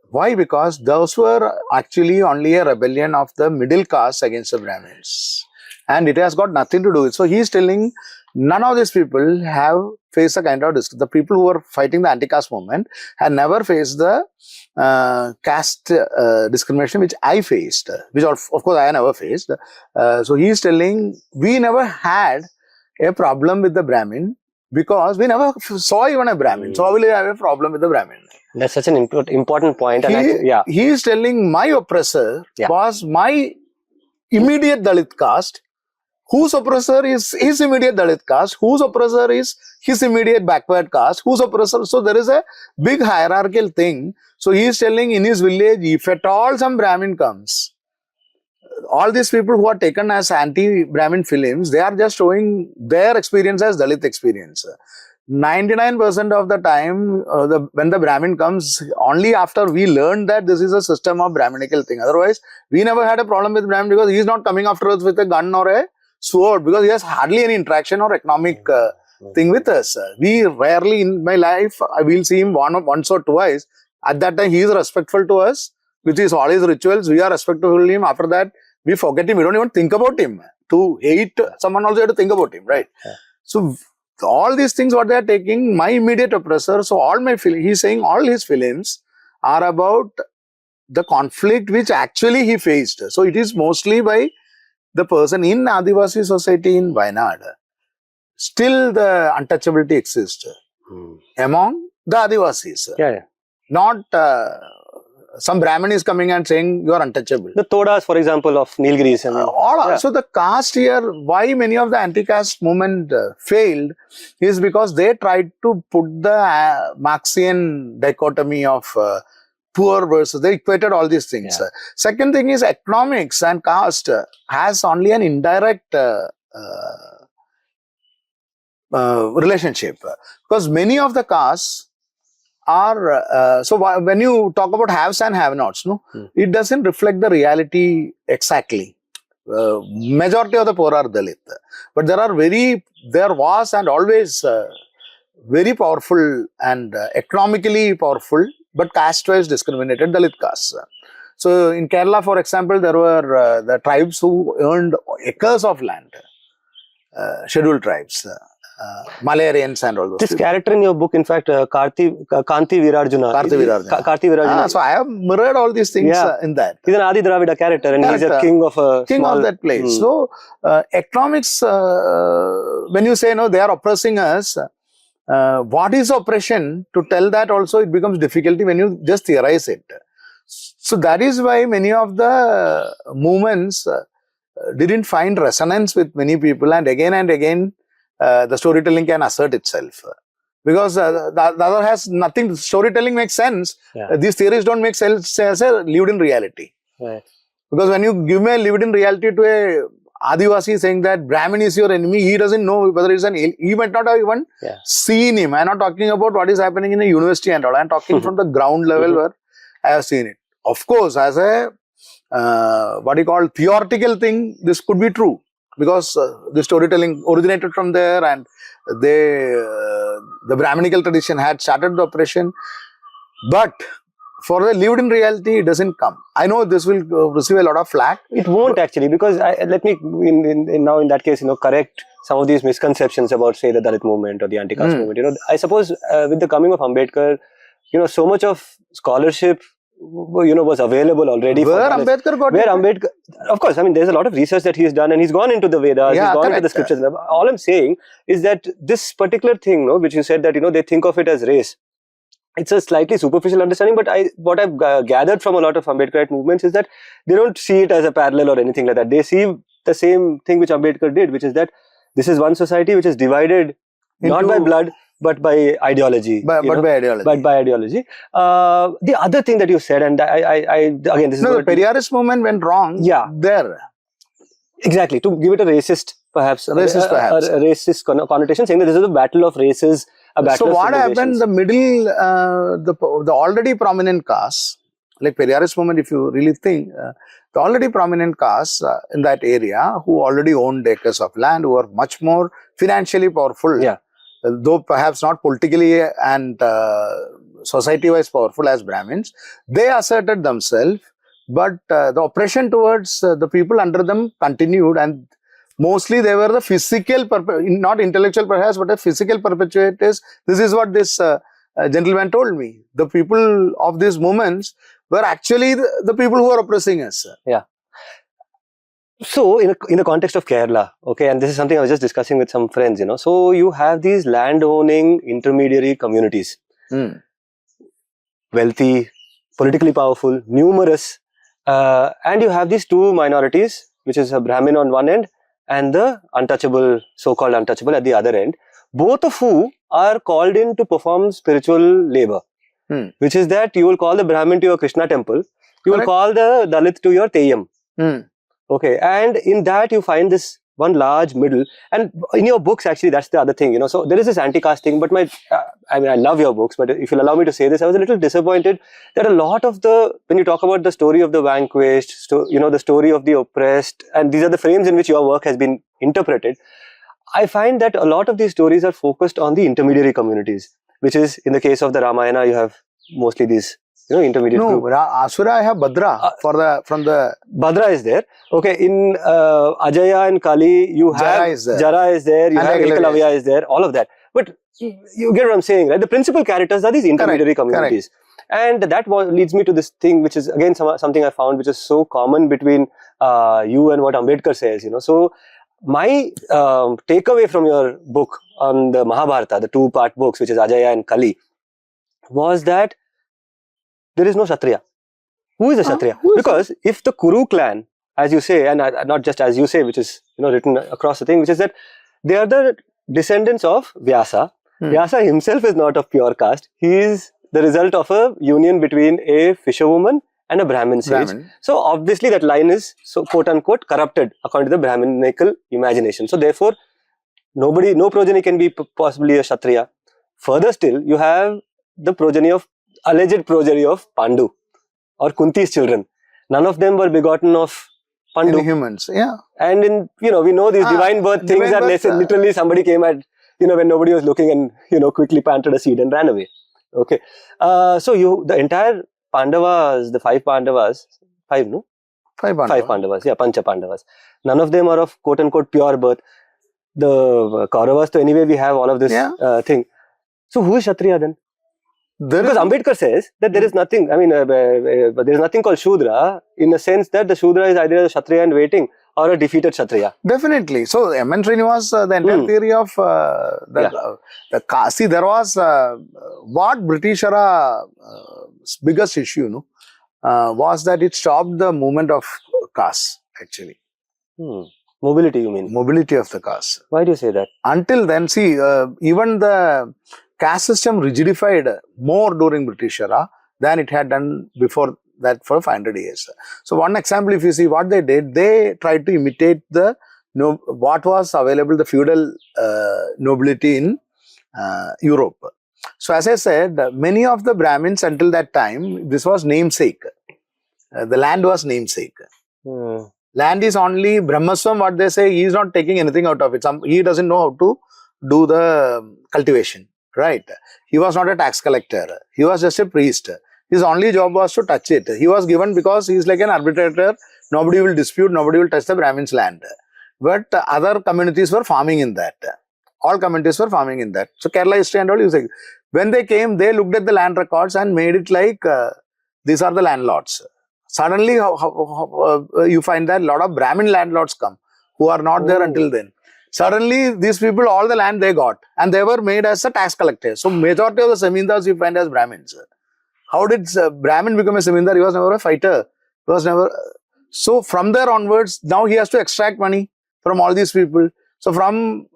Why? Because those were actually only a rebellion of the middle caste against the Brahmins. And it has got nothing to do with it. So he is telling none of these people have faced a kind of the people who were fighting the anti-caste movement had never faced the caste discrimination which I faced, which of course I never faced. So he is telling we never had a problem with the Brahmin because we never saw even a Brahmin. So how will you have a problem with the Brahmin?
That's such an important point.
He is telling my oppressor was my immediate Dalit caste, whose oppressor is his immediate Dalit caste, whose oppressor is his immediate backward caste, whose oppressor. So there is a big hierarchical thing. So he is telling in his village, if at all some Brahmin comes, all these people who are taken as anti-Brahmin films, they are just showing their experience as Dalit experience. 99% of the time, when the Brahmin comes, only after we learned that this is a system of Brahminical thing. Otherwise, we never had a problem with Brahmin because he is not coming after us with a gun or a sword because he has hardly any interaction or economic thing with us. We rarely, in my life, I will see him once or twice. At that time, he is respectful to us, which is all his rituals. We are respectful to him. After that, we forget him. We don't even think about him. To hate someone also, you have to think about him, right? So, all these things what they are taking, my immediate oppressor. So, all my he's saying all his films are about the conflict which actually he faced. So, it is mostly by the person in Adivasi society in Wayanad. Still, the untouchability exists among the Adivasis. Not some Brahmin is coming and saying you are untouchable.
The Todas, for example, of Nilgiris.
So the caste here, why many of the anti-caste movement failed is because they tried to put the Marxian dichotomy of poor versus, they equated all these things. Second thing is economics and caste has only an indirect relationship because many of the castes are, so when you talk about haves and have-nots, it doesn't reflect the reality exactly. Majority of the poor are Dalit. But there was and always very powerful and economically powerful, but caste-wise discriminated Dalit castes. So in Kerala, for example, there were the tribes who earned acres of land, scheduled tribes. Malaryans and all those.
This character in your book, in fact, Kanti Virarjuna. Kanti Virarjuna.
So I have mirrored all these things in that.
He's an Adi Dravida character and he's a king of a
of that place. So economics, when you say no, they are oppressing us. What is oppression? To tell that also it becomes difficulty when you just theorize it. So that is why many of the movements didn't find resonance with many people, and again the storytelling can assert itself because the other has nothing. Storytelling makes sense. These theories don't make sense as a lived in reality. Because when you give me a lived in reality to a Adivasi saying that Brahmin is your enemy, he doesn't know whether it's he might not have even seen him. I'm not talking about what is happening in a university and all. I'm talking from the ground level where I have seen it. Of course, as a what you call theoretical thing, this could be true because the storytelling originated from there, and the Brahminical tradition had started the oppression. But for the lived in reality, it doesn't come. I know this will receive a lot of flack.
It won't actually, because let me now in that case, correct some of these misconceptions about, say, the Dalit movement or the anti-caste movement. I suppose with the coming of Ambedkar, so much of scholarship, was available already.
Where Ambedkar got
Where Ambedkar, of course, there's a lot of research that he has done, and he's gone into the Vedas, he's gone into the scriptures. All I'm saying is that this particular thing, which you said that, they think of it as race. It's a slightly superficial understanding, but what I've gathered from a lot of Ambedkarite movements is that they don't see it as a parallel or anything like that. They see the same thing which Ambedkar did, which is that this is one society which is divided not by blood, but by ideology.
By ideology.
But by ideology. The other thing that you said, and again, this is
the Periyarist movement went wrong. There.
Exactly. To give it a racist, perhaps. A racist connotation, saying that this is a battle of races.
So what happened? The middle, the already prominent castes, like Periyarist movement, if you really think, the already prominent castes in that area who already owned acres of land, who are much more financially powerful, though perhaps not politically and society-wise powerful as Brahmins, they asserted themselves, but the oppression towards the people under them continued, and mostly they were the physical, not intellectual perhaps, but the physical perpetuators. This is what this gentleman told me. The people of these movements were actually the people who are oppressing us.
Yeah. So, in the context of Kerala, okay, and this is something I was just discussing with some friends, so you have these land-owning intermediary communities. Wealthy, politically powerful, numerous, and you have these two minorities, which is a Brahmin on one end, and the untouchable, so-called untouchable at the other end, both of who are called in to perform spiritual labor, which is that you will call the Brahmin to your Krishna temple, you will call the Dalit to your Teyyam. Okay, and in that you find this one large middle, and in your books actually that's the other thing, so there is this anti-caste thing, but I love your books, but if you'll allow me to say this, I was a little disappointed that a lot of when you talk about the story of the vanquished, the story of the oppressed, and these are the frames in which your work has been interpreted, I find that a lot of these stories are focused on the intermediary communities, which is, in the case of the Ramayana, you have mostly these intermediate group.
Asura, I have Bhadra from the
Bhadra is there. Okay, in Ajaya and Kali, you have Jara is there, you have Ekalavya is there, all of that. But you get what I'm saying, right? The principal characters are these intermediary communities. And that leads me to this thing, which is again something I found which is so common between you and what Ambedkar says, So my takeaway from your book on the Mahabharata, the two-part books, which is Ajaya and Kali, was that there is no Kshatriya. Who is a Kshatriya? Because if the Kuru clan, as you say, and not just as you say, which is written across the thing, which is that they are the descendants of Vyasa. Vyasa himself is not of pure caste. He is the result of a union between a fisherwoman and a Brahmin sage. So obviously that line is, so quote unquote, corrupted according to the Brahminical imagination. So therefore, no progeny can be possibly a Kshatriya. Further still, you have the alleged progeny of Pandu or Kunti's children. None of them were begotten of Pandu.
Humans,
And we know these divine birth things are literally somebody came at, when nobody was looking and, quickly planted a seed and ran away. Okay. So the entire Pandavas, the five Pandavas, Five Pandavas, Pancha Pandavas. None of them are of quote unquote pure birth. The Kauravas, so anyway, we have all of this thing. So who is Kshatriya then? Because Ambedkar says that there is nothing, there is nothing called Shudra, in the sense that the Shudra is either a Kshatriya in waiting or a defeated Kshatriya.
Definitely. So, M.N. Srinivas, the entire theory of the caste, see, there was what British era biggest issue, was that it stopped the movement of caste, actually.
Mobility, you mean?
Mobility of the caste.
Why do you say that?
Until then, see, even the caste system rigidified more during British era than it had done before that for 500 years. So one example, if you see what they did, they tried to imitate the what was available, the feudal nobility in Europe. So as I said, many of the Brahmins until that time, this was namesake. The land was namesake. Land is only Brahmaswam, what they say, he is not taking anything out of it. He doesn't know how to do the cultivation, right? He was not a tax collector. He was just a priest. His only job was to touch it. He was given because he is like an arbitrator. Nobody will dispute, nobody will touch the Brahmin's land. But other communities were farming in that. All communities were farming in that. So Kerala history and all, you say, when they came, they looked at the land records and made it like these are the landlords. Suddenly, you find that a lot of Brahmin landlords come who are not there until then. Suddenly, these people, all the land they got, and they were made as a tax collector. So, majority of the zamindars you find as Brahmins. How did Brahmin become a zamindar? He was never a fighter. He was never. So, from there onwards, now he has to extract money from all these people. So, from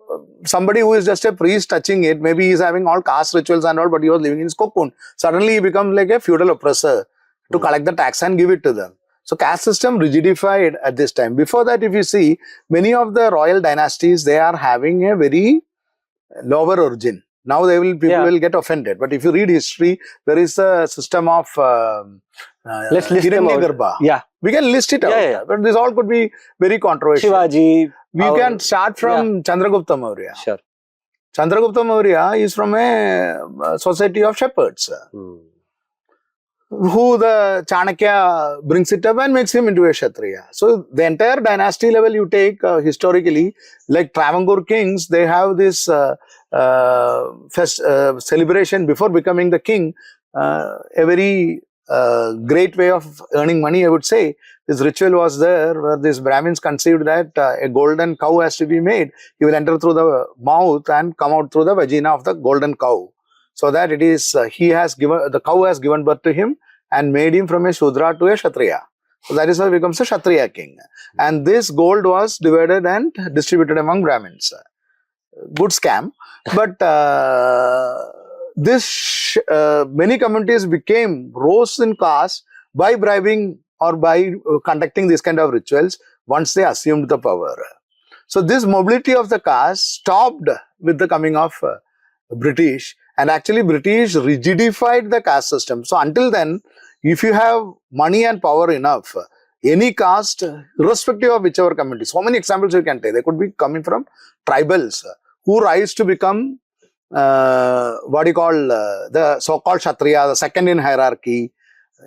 somebody who is just a priest touching it, maybe he is having all caste rituals and all, but he was living in his cocoon. Suddenly, he becomes like a feudal oppressor to collect the tax and give it to them. So caste system rigidified at this time. Before that, if you see, many of the royal dynasties, they are having a very lower origin. Now people will get offended. But if you read history, there is a system of
Let's list them out.
Hiranyagarbha.
Yeah.
We can list it out. But this all could be very controversial.
Shivaji.
We can start from Chandragupta Maurya.
Sure.
Chandragupta Maurya is from a society of shepherds. Who the Chanakya brings it up and makes him into a Kshatriya. So, the entire dynasty level you take historically, like Travancore kings, they have this celebration before becoming the king, a very great way of earning money, I would say. This ritual was there where these Brahmins conceived that a golden cow has to be made. He will enter through the mouth and come out through the vagina of the golden cow. So that it is, the cow has given birth to him and made him from a Shudra to a Kshatriya. So that is how he becomes a Kshatriya king. And this gold was divided and distributed among Brahmins. Good scam. But many communities rose in caste by bribing or by conducting this kind of rituals once they assumed the power. So this mobility of the caste stopped with the coming of British. And actually, British rigidified the caste system. So, until then, if you have money and power enough, any caste, irrespective of whichever community, so many examples you can take. They could be coming from tribals who rise to become the so-called Kshatriya, the second in hierarchy.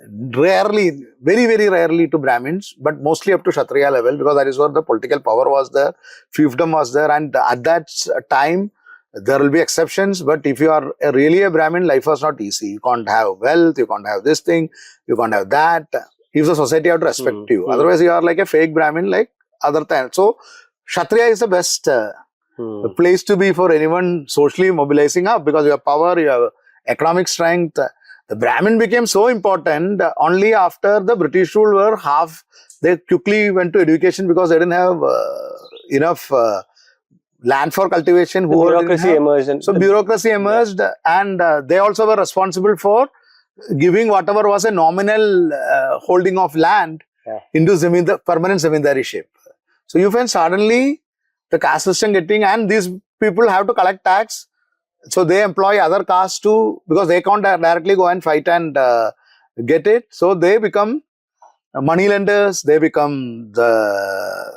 Rarely, very, very rarely to Brahmins, but mostly up to Kshatriya level, because that is where the political power was there, fiefdom was there, and at that time, there will be exceptions, but if you are really a Brahmin, life was not easy. You can't have wealth, you can't have this thing, you can't have that. If the society have to respect you. Otherwise, you are like a fake Brahmin, like other times. So, Kshatriya is the best place to be for anyone socially mobilizing up, because you have power, you have economic strength. The Brahmin became so important only after the British rule were they quickly went to education because they didn't have enough land for cultivation.
Bureaucracy emerged.
So bureaucracy emerged, and they also were responsible for giving whatever was a nominal holding of land into permanent zamindariship. So you find suddenly the caste system and these people have to collect tax. So they employ other castes too, because they can't directly go and fight and get it. So they become money lenders, they become the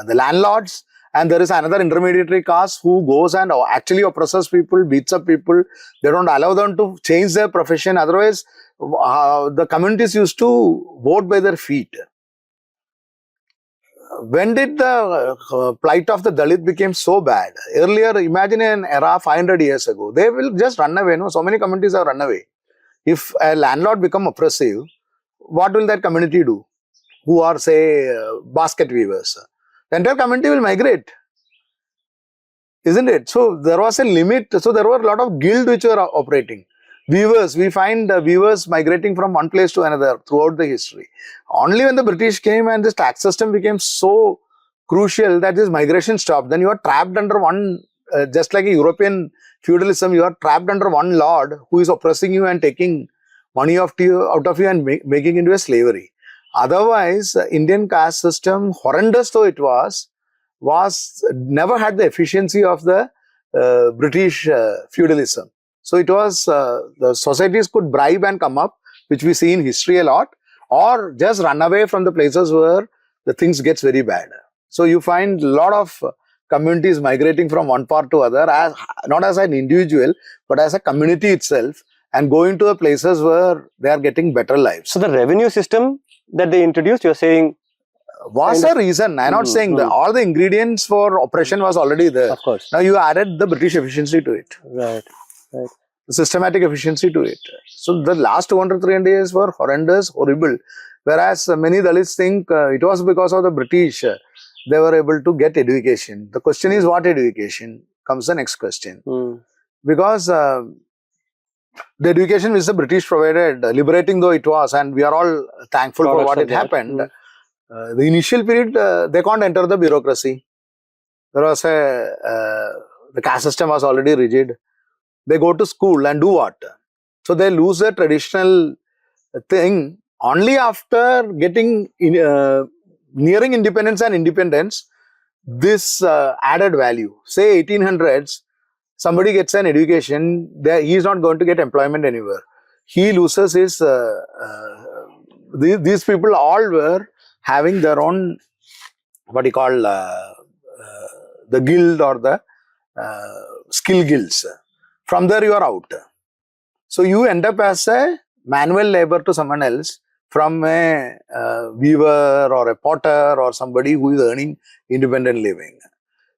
landlords. And there is another intermediary caste who goes and actually oppresses people, beats up people. They don't allow them to change their profession. Otherwise, the communities used to vote by their feet. When did the plight of the Dalit became so bad? Earlier, imagine an era 500 years ago. They will just run away. No? So many communities have run away. If a landlord become oppressive, what will that community do? Who are, say, basket weavers? The entire community will migrate, isn't it? So there was a limit. So there were a lot of guilds which were operating. Weavers, we find weavers migrating from one place to another throughout the history. Only when the British came and this tax system became so crucial that this migration stopped, then you are trapped under one, just like a European feudalism, you are trapped under one lord who is oppressing you and taking money out of you and making into a slavery. Otherwise, Indian caste system, horrendous though it was never had the efficiency of the British feudalism. So it was, the societies could bribe and come up, which we see in history a lot, or just run away from the places where the things gets very bad. So you find a lot of communities migrating from one part to other, as not as an individual, but as a community itself, and going to the places where they are getting better lives.
So the revenue system that they introduced, you're saying,
was a reason. I'm not saying that all the ingredients for oppression was already there.
of course.
Now you added the British efficiency to it.
Right. Right.
Systematic efficiency to it. So the last 200-300 years were horrendous, horrible. Whereas many Dalits think it was because of the British they were able to get education. The question is what education? Comes the next question. Because the education which the British provided, liberating though it was, and we are all thankful for what it happened. The initial period, they can't enter the bureaucracy. There was the caste system was already rigid. They go to school and do what? So they lose their traditional thing only after getting nearing independence and independence. This added value. Say 1800s, somebody gets an education, he is not going to get employment anywhere. He loses his. These people all were having their own, what you call, the guild or the skill guilds. From there you are out. So you end up as a manual labor to someone else, from a weaver or a potter or somebody who is earning independent living.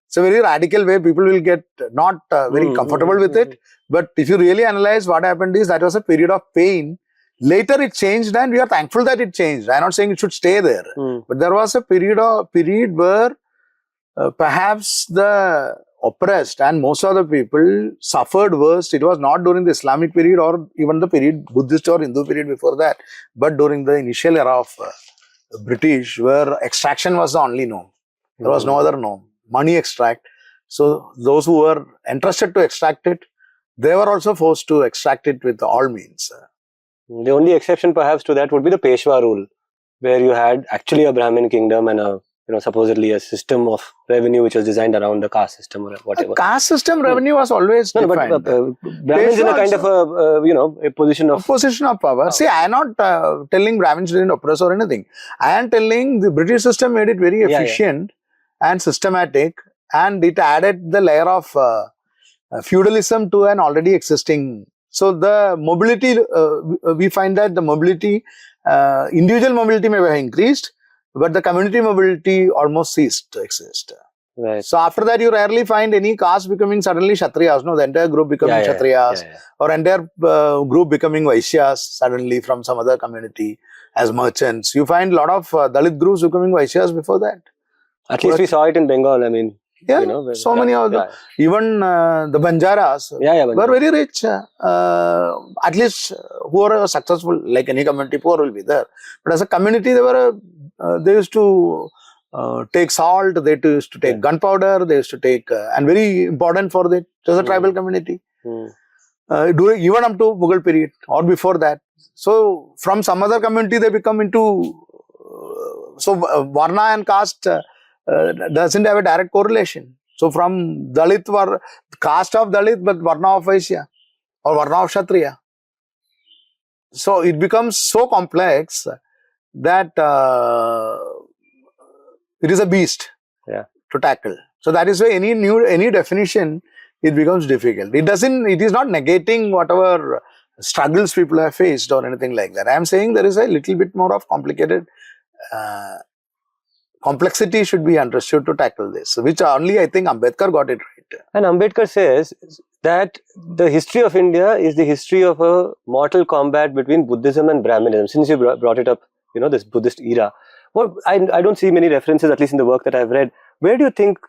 It's a very radical way. People will get not very comfortable with it. But if you really analyze what happened is that was a period of pain. Later it changed and we are thankful that it changed. I'm not saying it should stay there. But there was a period where perhaps the oppressed and most of the people suffered worst. It was not during the Islamic period or even the period, Buddhist or Hindu period before that, but during the initial era of British, where extraction was the only norm. There was no other norm. Money extract. So those who were entrusted to extract it, they were also forced to extract it with all means.
The only exception perhaps to that would be the Peshwa rule, where you had actually a Brahmin kingdom and a, supposedly a system of revenue which was designed around the caste system or whatever.
The caste system revenue was always defined.
But Brahmins in a kind of a position of...
power. See, I am not telling Brahmins didn't oppress or anything. I am telling the British system made it very efficient and systematic, and it added the layer of feudalism to an already existing. So the mobility, we find that the mobility, individual mobility may have increased, but the community mobility almost ceased to exist.
Right.
So after that, you rarely find any caste becoming suddenly Kshatriyas. No, the entire group becoming Kshatriyas, or entire group becoming Vaishyas suddenly from some other community as merchants. You find a lot of Dalit groups becoming Vaishyas before that.
At least we saw it in Bengal. I mean,
so many of them. Even the Banjaras were very rich. At least who are successful, like any community, poor will be there. But as a community, they used to take salt, they used to take gunpowder, they used to take, and very important for that, it was a tribal community. Even up to Mughal period or before that. So from some other community, they become into, Varna and caste doesn't have a direct correlation. So from Dalit were caste of Dalit, but Varna of Vaishya or Varna of Kshatriya. So it becomes so complex that it is a beast to tackle. So that is why any definition, it becomes difficult. It is not negating whatever struggles people have faced or anything like that. I am saying there is a little bit more of complicated complexity should be understood to tackle this, which only I think Ambedkar got it right.
And Ambedkar says that the history of India is the history of a mortal combat between Buddhism and Brahminism. Since you brought it up, this Buddhist era. Well, I don't see many references, at least in the work that I've read. Where do you think,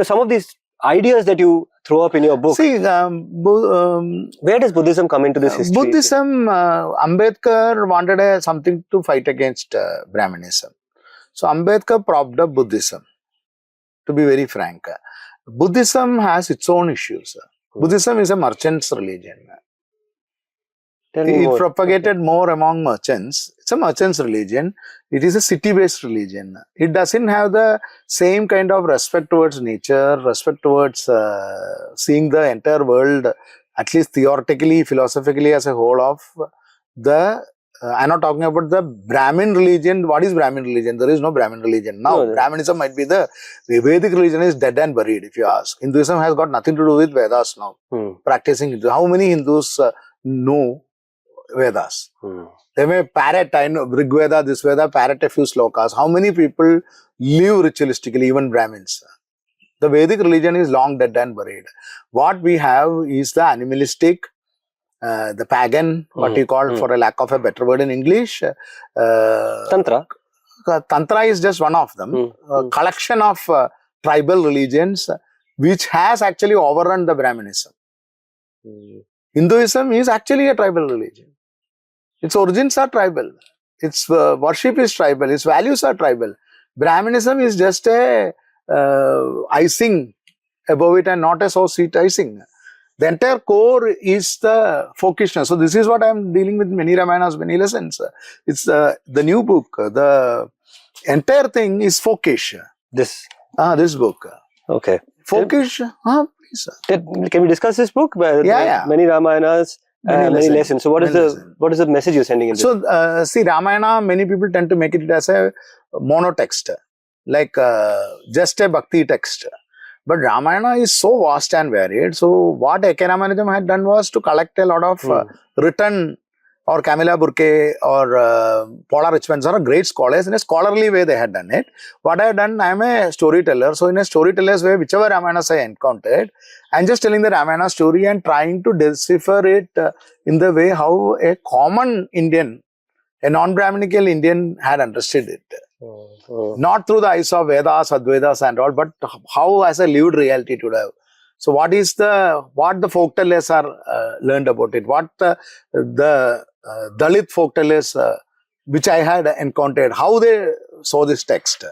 some of these ideas that you throw up in your book?
See,
where does Buddhism come into this history?
Buddhism, Ambedkar wanted something to fight against Brahminism. So Ambedkar propped up Buddhism, to be very frank. Buddhism has its own issues. Buddhism is a merchant's religion.
Tell me
It
more.
propagated more among merchants. It's a merchant's religion. It is a city-based religion. It doesn't have the same kind of respect towards nature, respect towards seeing the entire world, at least theoretically, philosophically, as a whole of the. I'm not talking about the Brahmin religion. What is Brahmin religion? There is no Brahmin religion. Now,
No,
Brahminism might be the Vedic religion is dead and buried, if you ask. Hinduism has got nothing to do with Vedas now. Practicing Hindu. How many Hindus know Vedas? They may parrot, I know, Rig Veda, this Veda, parrot a few slokas. How many people live ritualistically, even Brahmins? The Vedic religion is long dead and buried. What we have is the animalistic, the pagan, what you call, for a lack of a better word in English.
Tantra.
Tantra is just one of them. A collection of tribal religions which has actually overrun the Brahminism. Hinduism is actually a tribal religion. Its origins are tribal. Its worship is tribal. Its values are tribal. Brahminism is just a icing above it and not a so sweet icing. The entire core is the folkishness. So this is what I am dealing with many Ramayanas, many lessons. It's the new book. The entire thing is folkish.
This.
This book.
Okay.
Folkish. Please.
Can we discuss this book?
Yeah.
Many Ramayanas, many lessons. So what is the message you're sending in this?
So see, Ramayana, many people tend to make it as a monotext, like just a bhakti text. But Ramayana is so vast and varied. So what A.K. Ramanujan had done was to collect a lot of written, or Camilla Burke or Paula Richmond are great scholars. In a scholarly way they had done it. What I have done, I am a storyteller. So in a storyteller's way, whichever Ramayanas I encountered, I am just telling the Ramayana story and trying to decipher it in the way how a common Indian, a non-Brahminical Indian had understood it. Not through the eyes of Vedas, Advaitas and all, but how as a lived reality it would have. So what the folk tellers are learned about it, what the Dalit folk tellers which I had encountered, how they saw this text.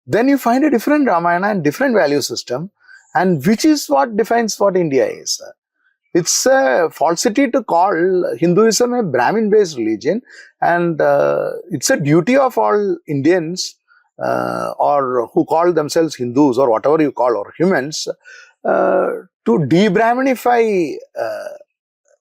Then you find a different Ramayana and different value system, and which is what defines what India is. It's a falsity to call Hinduism a Brahmin-based religion, and it's a duty of all Indians or who call themselves Hindus or whatever you call, or humans, to de-Brahminify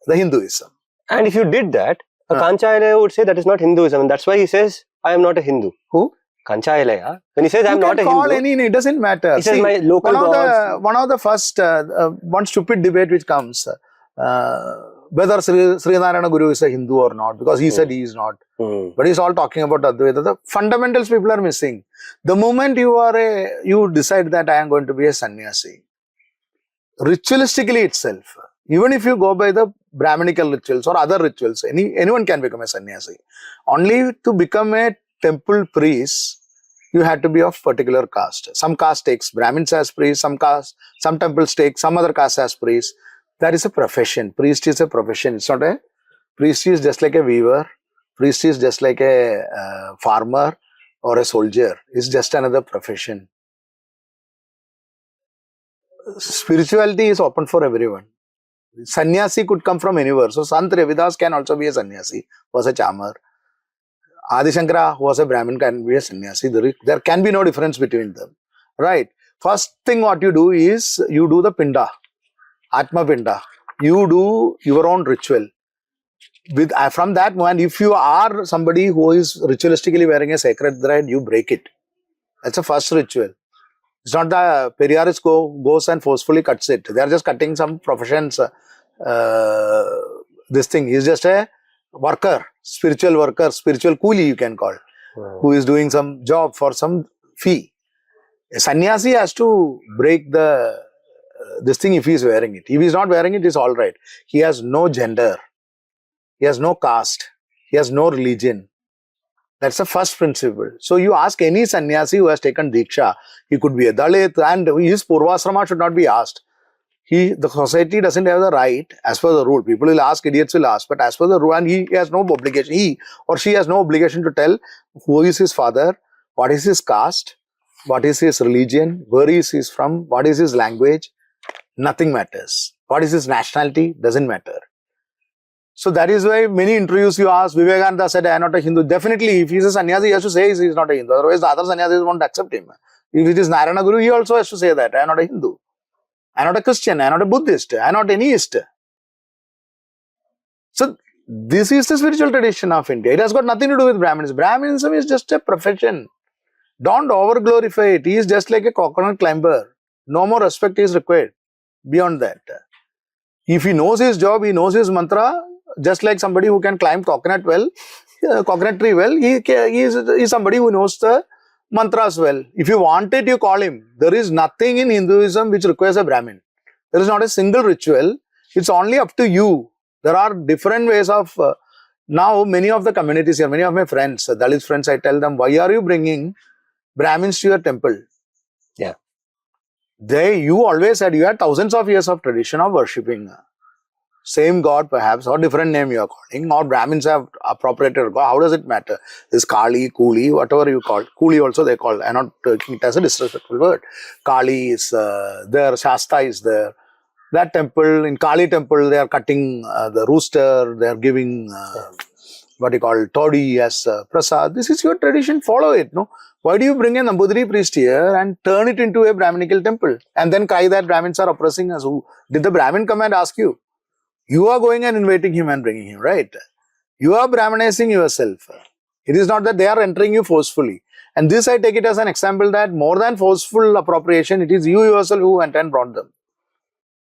the Hinduism.
And if you did that, a Kanchayalaya would say that is not Hinduism, and that's why he says, I am not a Hindu.
Who?
Kanchayalaya. When he says I am not a
call
Hindu,
it doesn't matter.
he says my local gods.
One of the first, one stupid debate which comes, whether Sri Narayana Guru is a Hindu or not, because he said he is not. But he's all talking about Advaita. The fundamentals people are missing. The moment you decide that I am going to be a sannyasi, ritualistically itself, even if you go by the Brahminical rituals or other rituals, anyone can become a sannyasi. Only to become a temple priest, you had to be of particular caste. Some caste takes Brahmins as priests, some temples take some other caste as priests. That is a profession. Priest is a profession. It's not a priest is just like a weaver. Priest is just like a farmer or a soldier. It's just another profession. Spirituality is open for everyone. Sannyasi could come from anywhere. So Sant Ravidas can also be a sannyasi, was a charmer. Adi Shankara, who was a Brahmin, can be a sannyasi. There can be no difference between them. Right? First thing what you do is, you do the pinda, Atma pinda. You do your own ritual. From that moment, if you are somebody who is ritualistically wearing a sacred thread, you break it. That's the first ritual. It's not the Periyarist goes and forcefully cuts it. They are just cutting some professions. This thing is just a worker, spiritual coolie you can call, who is doing some job for some fee. A sannyasi has to break this thing if he is wearing it. If he is not wearing it, it's all right. He has no gender. He has no caste. He has no religion. That's the first principle. So you ask any sannyasi who has taken Diksha, he could be a Dalit, and his Purvasrama should not be asked. The society doesn't have the right, as per the rule. People will ask, idiots will ask, but as per the rule, and he has no obligation, he or she has no obligation to tell who is his father, what is his caste, what is his religion, where is he from, what is his language. Nothing matters. What is his nationality? Doesn't matter. So that is why many interviews you ask, Vivekananda said, I am not a Hindu. Definitely, if he is a sannyasi, he has to say he is not a Hindu. Otherwise, the other sannyasis won't accept him. If it is Narayana Guru, he also has to say that, I am not a Hindu. I am not a Christian, I am not a Buddhist, I am not an atheist. So, this is the spiritual tradition of India. It has got nothing to do with Brahminism. Brahminism is just a profession. Don't over-glorify it. He is just like a coconut climber. No more respect is required beyond that. If he knows his job, he knows his mantra, just like somebody who can climb coconut tree well, he is somebody who knows the mantras well. If you want it, you call him. There is nothing in Hinduism which requires a Brahmin. There is not a single ritual. It's only up to you. There are different ways of, now many of the communities here, many of my friends, Dalit friends, I tell them, why are you bringing Brahmins to your temple?
Yeah.
You always said you had thousands of years of tradition of worshipping same god perhaps, or different name you are calling, or Brahmins have appropriated god. How does it matter? This Kali, Kuli, whatever you call. Kuli also they call. I'm not taking it as a disrespectful word. Kali is there, Shasta is there. That temple, in Kali temple, they are cutting the rooster, they are giving what you call toddy as prasad. This is your tradition, follow it. No, why do you bring a Nambudiri priest here and turn it into a Brahminical temple and then cry that Brahmins are oppressing us? Who did the Brahmin come and ask you? You are going and inviting him and bringing him, right? You are Brahmanizing yourself. It is not that they are entering you forcefully. And this I take it as an example that more than forceful appropriation, it is you yourself who went and brought them.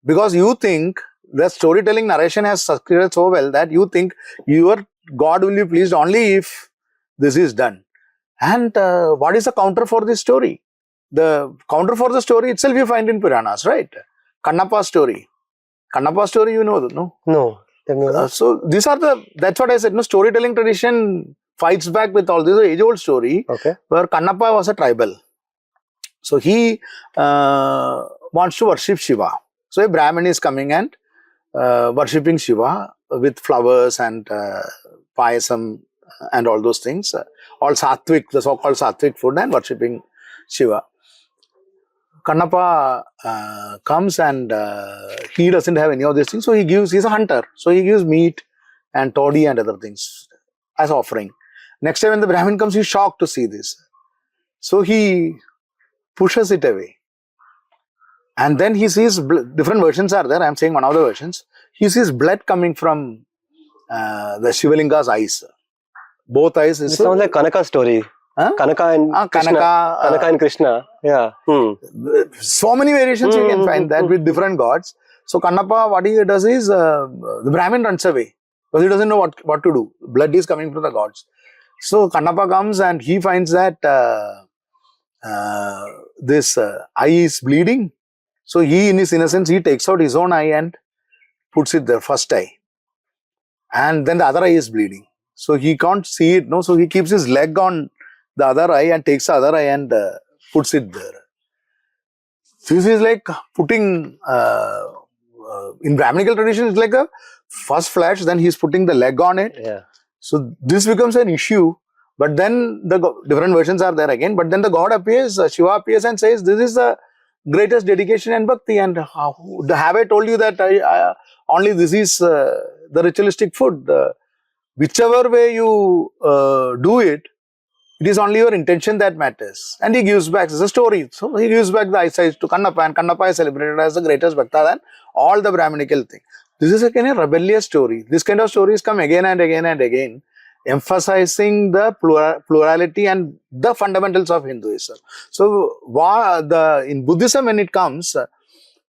Because you think the storytelling narration has succeeded so well that you think your God will be pleased only if this is done. And what is the counter for this story? The counter for the story itself you find in Puranas, right? Kannappa story. Kannappa story, you know, no?
No.
So these are that's what I said, no, storytelling tradition fights back with all this age-old story,
Okay.
where Kannappa was a tribal. So he wants to worship Shiva. So a Brahmin is coming and worshipping Shiva with flowers and payasam and all those things, all sattvic, the so-called sattvic food, and worshipping Shiva. Kannappa comes and he doesn't have any of these things, so he's a hunter, so he gives meat and toddy and other things as offering. Next time when the Brahmin comes, he's shocked to see this. So he pushes it away. And then he sees, different versions are there, I am saying one of the versions, he sees blood coming from the Shivalinga's eyes. Both eyes.
It sounds like Kanaka story.
Huh?
Kanaka and Krishna. Kanaka and Krishna. Yeah.
So many variations you can find that with different gods. So Kannappa, what he does is, the Brahmin runs away because he doesn't know what to do. Blood is coming from the gods. So Kannappa comes and he finds that this eye is bleeding. So he, in his innocence, he takes out his own eye and puts it there, first eye. And then the other eye is bleeding. So he can't see it, no? So he keeps his leg on the other eye and takes the other eye and puts it there. This is like putting, in Brahminical tradition, it's like a first flash, then he's putting the leg on it.
Yeah.
So this becomes an issue. But then the different versions are there again. But then the god appears, Shiva appears and says, this is the greatest dedication and bhakti. And have I told you that only this is the ritualistic food? Whichever way you do it, it is only your intention that matters. And he gives back, it's a story. So he gives back the eyesight to Kannappa, and Kannappa is celebrated as the greatest bhakta than all the Brahminical thing. This is a kind of rebellious story. This kind of stories come again and again and again, emphasizing the plurality and the fundamentals of Hinduism. So in Buddhism, when it comes,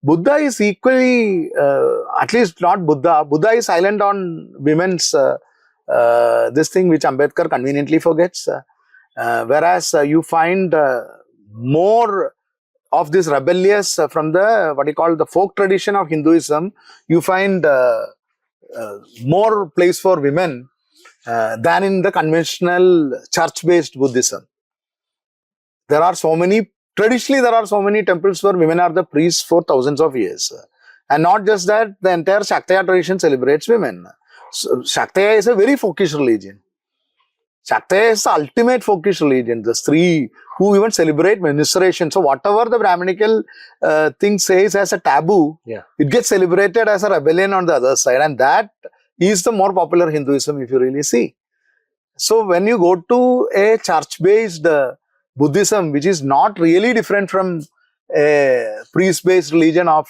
Buddha is equally, at least not Buddha. Buddha is silent on women's this thing which Ambedkar conveniently forgets. Whereas you find more of this rebellious from the what you call the folk tradition of Hinduism, you find more place for women than in the conventional church-based Buddhism. There are so many, traditionally there are so many temples where women are the priests for thousands of years. And not just that, the entire Shaktaya tradition celebrates women. So, Shaktaya is a very folkish religion. Shaktaya is the ultimate folkish religion. The Stree who even celebrate menstruation. So whatever the Brahminical thing says as a taboo, it gets celebrated as a rebellion on the other side. And that is the more popular Hinduism if you really see. So when you go to a church-based Buddhism, which is not really different from a priest-based religion of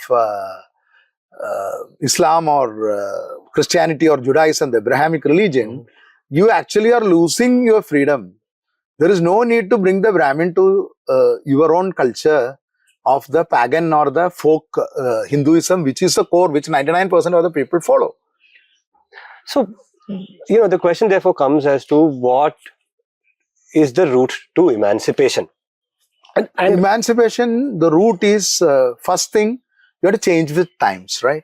Islam or Christianity or Judaism, the Abrahamic religion, you actually are losing your freedom. There is no need to bring the Brahmin to your own culture of the pagan or the folk Hinduism, which is the core, which 99% of the people follow.
So, the question therefore comes as to what is the route to emancipation? And
Emancipation, the route is first thing, you have to change with times, right?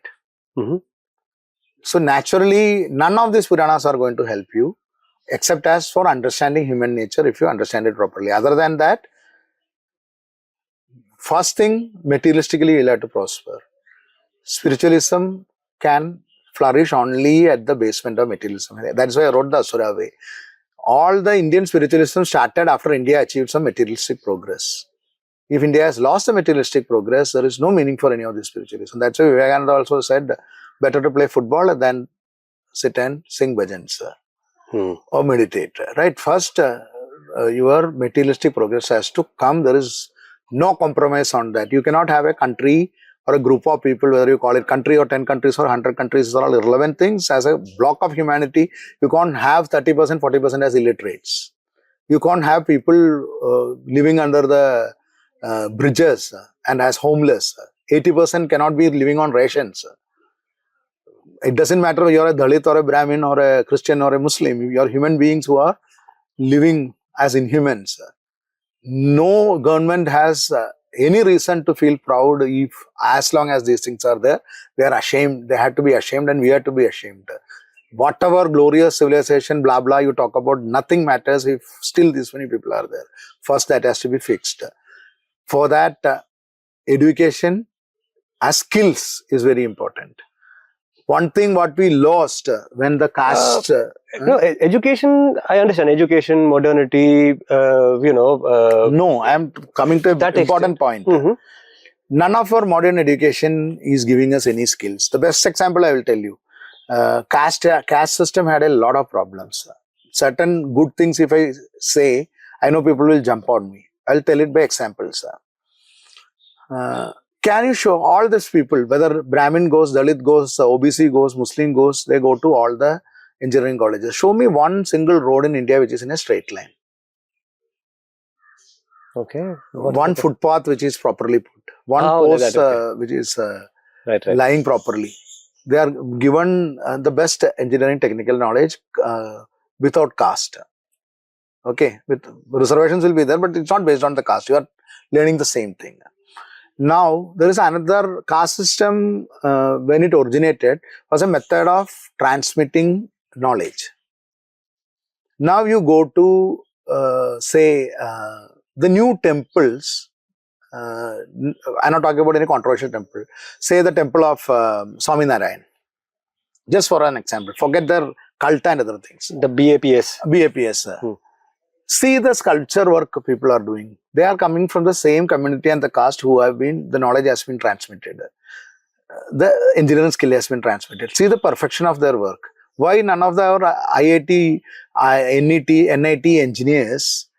So naturally, none of these Puranas are going to help you, except as for understanding human nature, if you understand it properly. Other than that, first thing, materialistically you'll have to prosper. Spiritualism can flourish only at the basement of materialism. That's why I wrote the Asura way. All the Indian spiritualism started after India achieved some materialistic progress. If India has lost the materialistic progress, there is no meaning for any of this spiritualism. That's why Vivekananda also said, better to play football than sit and sing bhajans or meditate. Right? First, your materialistic progress has to come. There is no compromise on that. You cannot have a country or a group of people, whether you call it country or 10 countries or 100 countries, these are all irrelevant things. As a block of humanity, you can't have 30%, 40% as illiterates. You can't have people living under the bridges and as homeless. 80% cannot be living on rations. It doesn't matter whether you're a Dalit or a Brahmin or a Christian or a Muslim. You're human beings who are living as inhumans. No government has any reason to feel proud if, as long as these things are there, they are ashamed. They have to be ashamed and we have to be ashamed. Whatever glorious civilization, blah, blah, you talk about, nothing matters if still this many people are there. First, that has to be fixed. For that, education as skills is very important. One thing what we lost when the caste...
education, I understand. Education, modernity,
No, I am coming to an important point. None of our modern education is giving us any skills. The best example I will tell you. Caste system had a lot of problems. Certain good things if I say, I know people will jump on me. I'll tell it by examples. Can you show all these people, whether Brahmin goes, Dalit goes, OBC goes, Muslim goes, they go to all the engineering colleges. Show me one single road in India which is in a straight line.
Okay.
One footpath which is properly put. One post which is lying properly. They are given the best engineering technical knowledge without caste. Okay, with reservations will be there, but it's not based on the caste. You are learning the same thing. Now, there is another caste system when it originated was a method of transmitting knowledge. Now you go to say the new temples. I'm not talking about any controversial temple. Say the temple of Swaminarayan. Just for an example. Forget their cult and other things.
The BAPS.
BAPS. See the sculpture work people are doing. They are coming from the same community and the caste who have been, the knowledge has been transmitted. The engineering skill has been transmitted. See the perfection of their work. Why none of our IIT, NIT engineers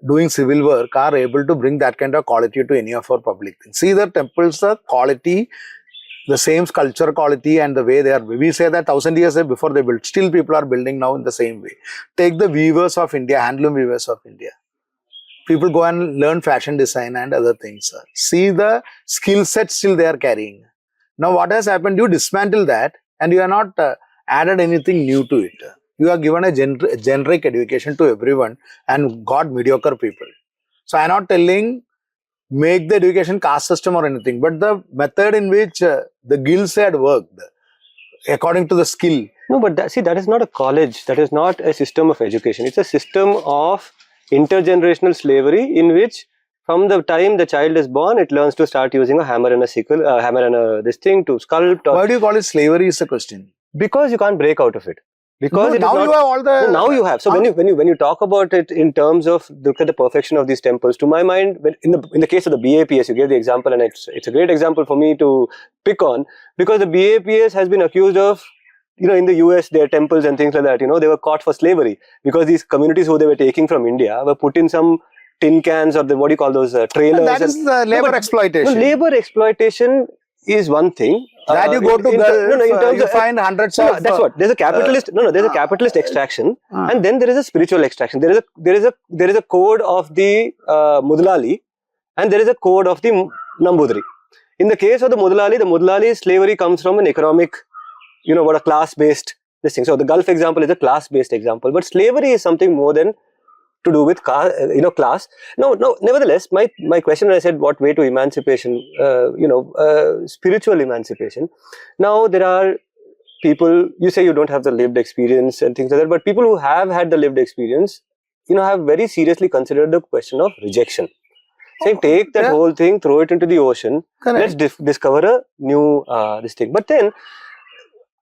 doing civil work are able to bring that kind of quality to any of our public things? See the temples, the quality, the same sculpture quality and the way they are. We say that 1,000 years before they built. Still people are building now in the same way. Take the weavers of India, handloom weavers of India. People go and learn fashion design and other things. See the skill set still they are carrying. Now what has happened? You dismantle that and you are not added anything new to it. You are given a generic education to everyone and got mediocre people. So I am not telling make the education caste system or anything, but the method in which the guilds had worked according to the skill.
No, but that is not a college. That is not a system of education. It's a system of intergenerational slavery in which from the time the child is born, it learns to start using a hammer and a sickle, hammer and this thing to sculpt.
Why do you call it slavery is the question?
Because you can't break out of it. Because
no, now you have all the...
No, now you have. So when you talk about it in terms of look at the perfection of these temples, to my mind, in the case of the BAPS, you gave the example, and it's a great example for me to pick on because the BAPS has been accused of in the US, their temples and things like that, they were caught for slavery because these communities who they were taking from India were put in some tin cans or what do you call those trailers.
And that is the labor exploitation.
No, labor exploitation is one thing.
That you go to Gulf, you find hundreds of.
That's what. There's a capitalist. There's a capitalist extraction, and then there is a spiritual extraction. There is a code of the Mudlali, and there is a code of the Nambudri. In the case of the Mudlali slavery comes from an economic, what a class-based this thing. So the Gulf example is a class-based example, but slavery is something more than to do with class. No, nevertheless, my question when I said what way to emancipation, spiritual emancipation. Now there are people, you say you don't have the lived experience and things like that, but people who have had the lived experience, have very seriously considered the question of rejection. Saying take that whole thing, throw it into the ocean, let's discover a new this thing. But then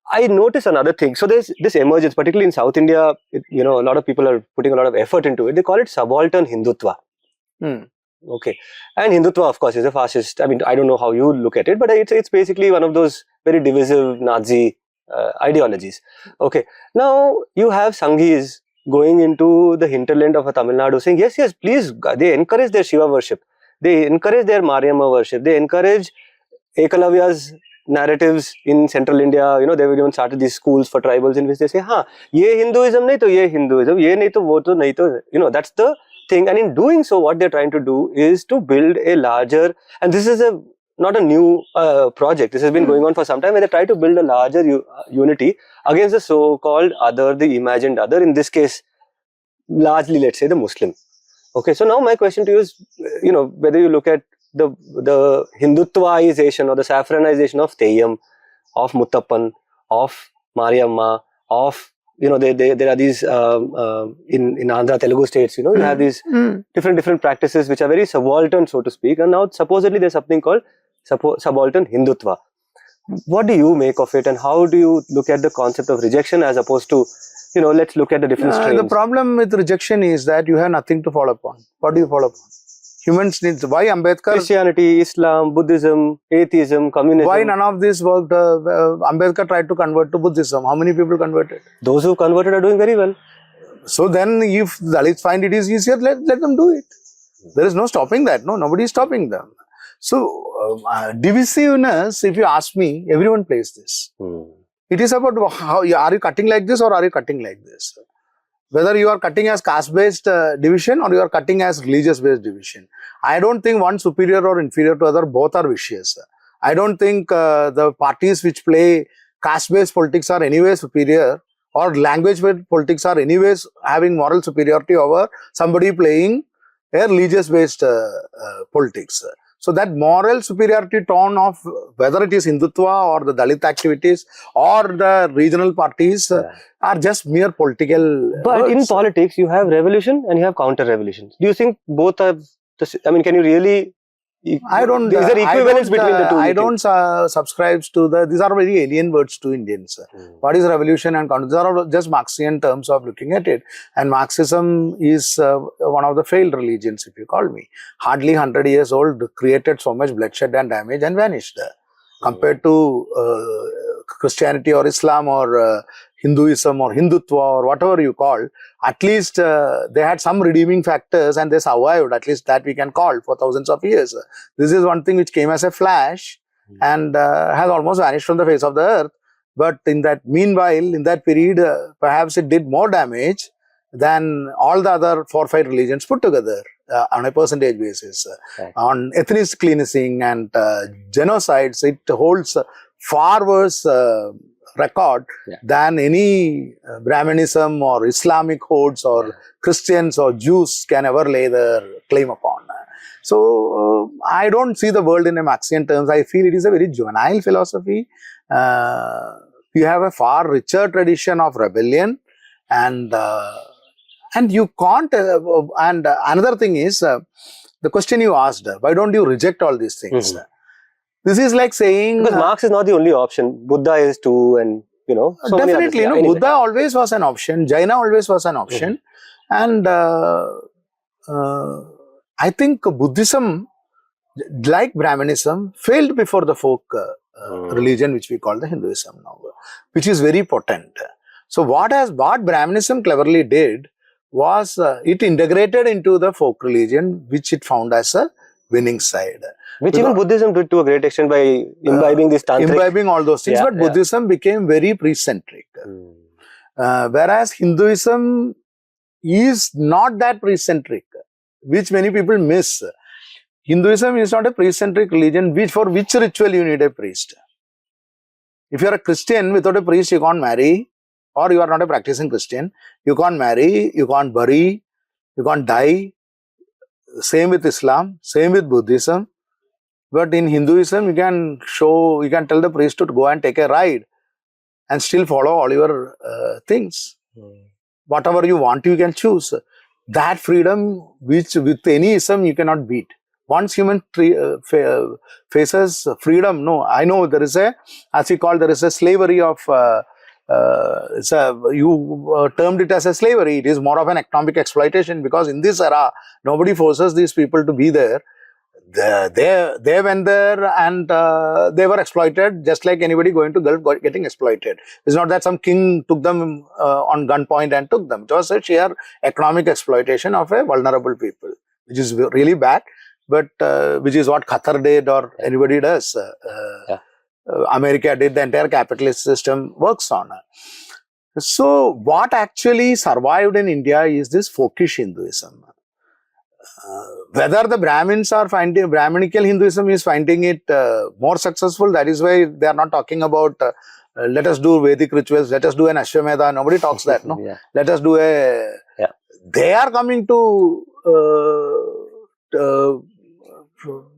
I notice another thing. So there's this emergence, particularly in South India, a lot of people are putting a lot of effort into it. They call it subaltern Hindutva. Okay. And Hindutva, of course, is a fascist. I mean, I don't know how you look at it, but it's basically one of those very divisive Nazi ideologies. Okay. Now, you have Sanghis going into the hinterland of Tamil Nadu saying, yes, please, they encourage their Shiva worship. They encourage their Mariamma worship. They encourage Ekalavya's narratives in central India. They've even started these schools for tribals in which they say, ye Hinduism nahi to ye Hinduism, ye nahi to wo to nahi to, that's the thing. And in doing so, what they're trying to do is to build a larger, and this is not a new project. This has been going on for some time, where they try to build a larger unity against the so-called other, the imagined other, in this case, largely, let's say, the Muslim. Okay, so now my question to you is, whether you look at the Hindutvaization or the saffronization of Theyyam, of Muttappan, of Mariamma, of, there are these, in Andhra, Telugu states, you have these different practices which are very subaltern, so to speak. And now supposedly there's something called subaltern Hindutva. What do you make of it, and how do you look at the concept of rejection as opposed to, let's look at the different strains?
The problem with rejection is that you have nothing to fall upon. What do you fall upon? Humans need, why Ambedkar?
Christianity, Islam, Buddhism, atheism, communism.
Why none of this worked? Ambedkar tried to convert to Buddhism. How many people converted?
Those who converted are doing very well.
So then if Dalits find it is easier, let them do it. There is no stopping that. No, nobody is stopping them. So divisiveness, if you ask me, everyone plays this. It is about how, are you cutting like this or are you cutting like this? Whether you are cutting as caste-based division or you are cutting as religious-based division. I don't think one superior or inferior to other, both are vicious. I don't think the parties which play caste-based politics are anyway superior, or language-based politics are anyways having moral superiority over somebody playing a religious-based politics. So that moral superiority tone of whether it is Hindutva or the Dalit activities or the regional parties are just mere political
But
words.
In politics, you have revolution and you have counter-revolutions. Do you think both are, can you really...
I don't.
Is there equivalence between the two?
I don't subscribe to these are very alien words to Indians. What is revolution and counter? These are just Marxian terms of looking at it. And Marxism is one of the failed religions, if you call me. Hardly 100 years old, created so much bloodshed and damage and vanished. Compared to Christianity or Islam or Hinduism or Hindutva or whatever you call, at least they had some redeeming factors and they survived, at least that we can call, for thousands of years. This is one thing which came as a flash and has almost vanished from the face of the earth. But in that meanwhile, in that period, perhaps it did more damage than all the other 4 or 5 religions put together on a percentage basis. On ethnic cleansing and genocides, it holds far worse record than any Brahmanism or Islamic hordes or Christians or Jews can ever lay their claim upon. So I don't see the world in a Marxian terms. I feel it is a very juvenile philosophy. We have a far richer tradition of rebellion, and you can't. And another thing is the question you asked: why don't you reject all these things? This is like saying...
Because Marx is not the only option. Buddha is too, and so
definitely,
anyway.
Buddha always was an option. Jaina always was an option. And I think Buddhism, like Brahmanism, failed before the folk religion which we call the Hinduism now. which is very potent. So what Brahmanism cleverly did was it integrated into the folk religion, which it found as a winning side.
Which even Buddhism did to a great extent by imbibing this tantric.
Imbibing all those things, but Buddhism became very priest-centric. Whereas Hinduism is not that priest-centric, which many people miss. Hinduism is not a priest-centric religion, for which ritual you need a priest. If you are a Christian, without a priest you can't marry, or you are not a practicing Christian, you can't marry, you can't bury, you can't die. Same with Islam, same with Buddhism. But in Hinduism, you can tell the priest to go and take a ride and still follow all your things. Whatever you want, you can choose. That freedom, which with any ism you cannot beat. Once human faces freedom, no, I know there is a slavery of, you termed it as a slavery. It is more of an economic exploitation, because in this era, nobody forces these people to be there. They went there and they were exploited just like anybody going to Gulf getting exploited. It's not that some king took them on gunpoint and took them. It was a sheer economic exploitation of a vulnerable people, which is really bad, but which is what Qatar did or anybody does. America did, the entire capitalist system works on. So what actually survived in India is this folkish Hinduism. Whether the Brahmins are finding, Brahminical Hinduism is finding it more successful, that is why they are not talking about let us do Vedic rituals, let us do an Ashwamedha, nobody talks that, no? Let us do a... They are coming to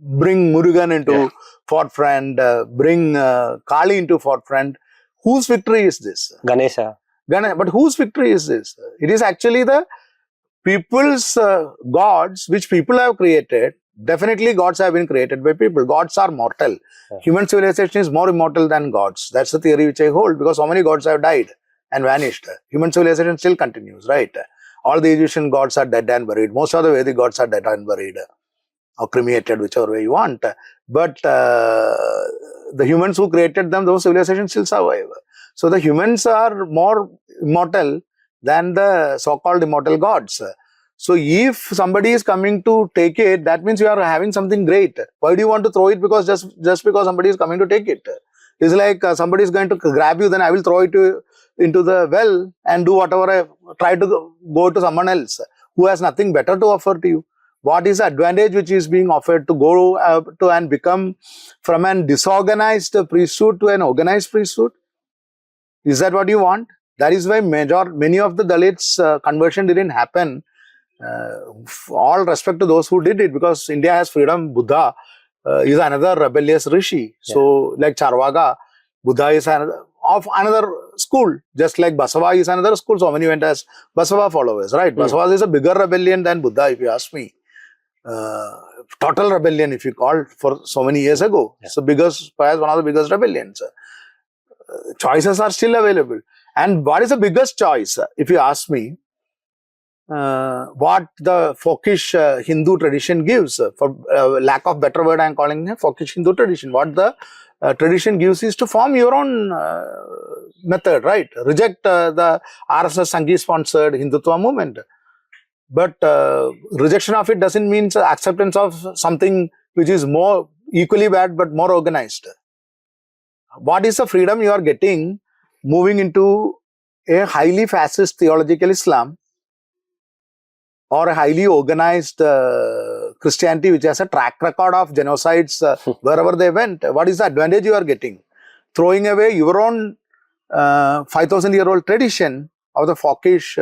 bring Murugan into forefront, bring Kali into forefront. Whose victory is this?
Ganesha.
But whose victory is this? It is actually the people's gods, which people have created. Definitely gods have been created by people. Gods are mortal. Human civilization is more immortal than gods. That's the theory which I hold, because so many gods have died and vanished. Human civilization still continues, right? All the Egyptian gods are dead and buried. Most of the Vedic gods are dead and buried, or cremated, whichever way you want. But the humans who created them, those civilizations still survive. So the humans are more immortal than the so-called immortal gods. So if somebody is coming to take it, that means you are having something great. Why do you want to throw it? Because just because somebody is coming to take it. It's like somebody is going to grab you, then I will throw it into the well and do whatever I try to go to someone else who has nothing better to offer to you. What is the advantage which is being offered to go to and become from an disorganized priesthood to an organized priesthood? Is that what you want? That is why many of the Dalits conversion didn't happen. All respect to those who did it, because India has freedom. Buddha is another rebellious rishi. So like Charvaga, Buddha is another school. Just like Basava is another school. So many went as Basava followers, right? Basava is a bigger rebellion than Buddha, if you ask me. Total rebellion, if you call, for so many years ago. So perhaps one of the biggest rebellions. Choices are still available. And what is the biggest choice, if you ask me? What the folkish Hindu tradition gives, for lack of better word I am calling it folkish Hindu tradition. What the tradition gives is to form your own method, right? Reject the RSS Sanghi sponsored Hindutva movement. But rejection of it doesn't mean acceptance of something which is more equally bad but more organized. What is the freedom you are getting moving into a highly fascist theological Islam or a highly organized Christianity which has a track record of genocides wherever they went? What is the advantage you are getting? Throwing away your own 5,000-year-old tradition of the folkish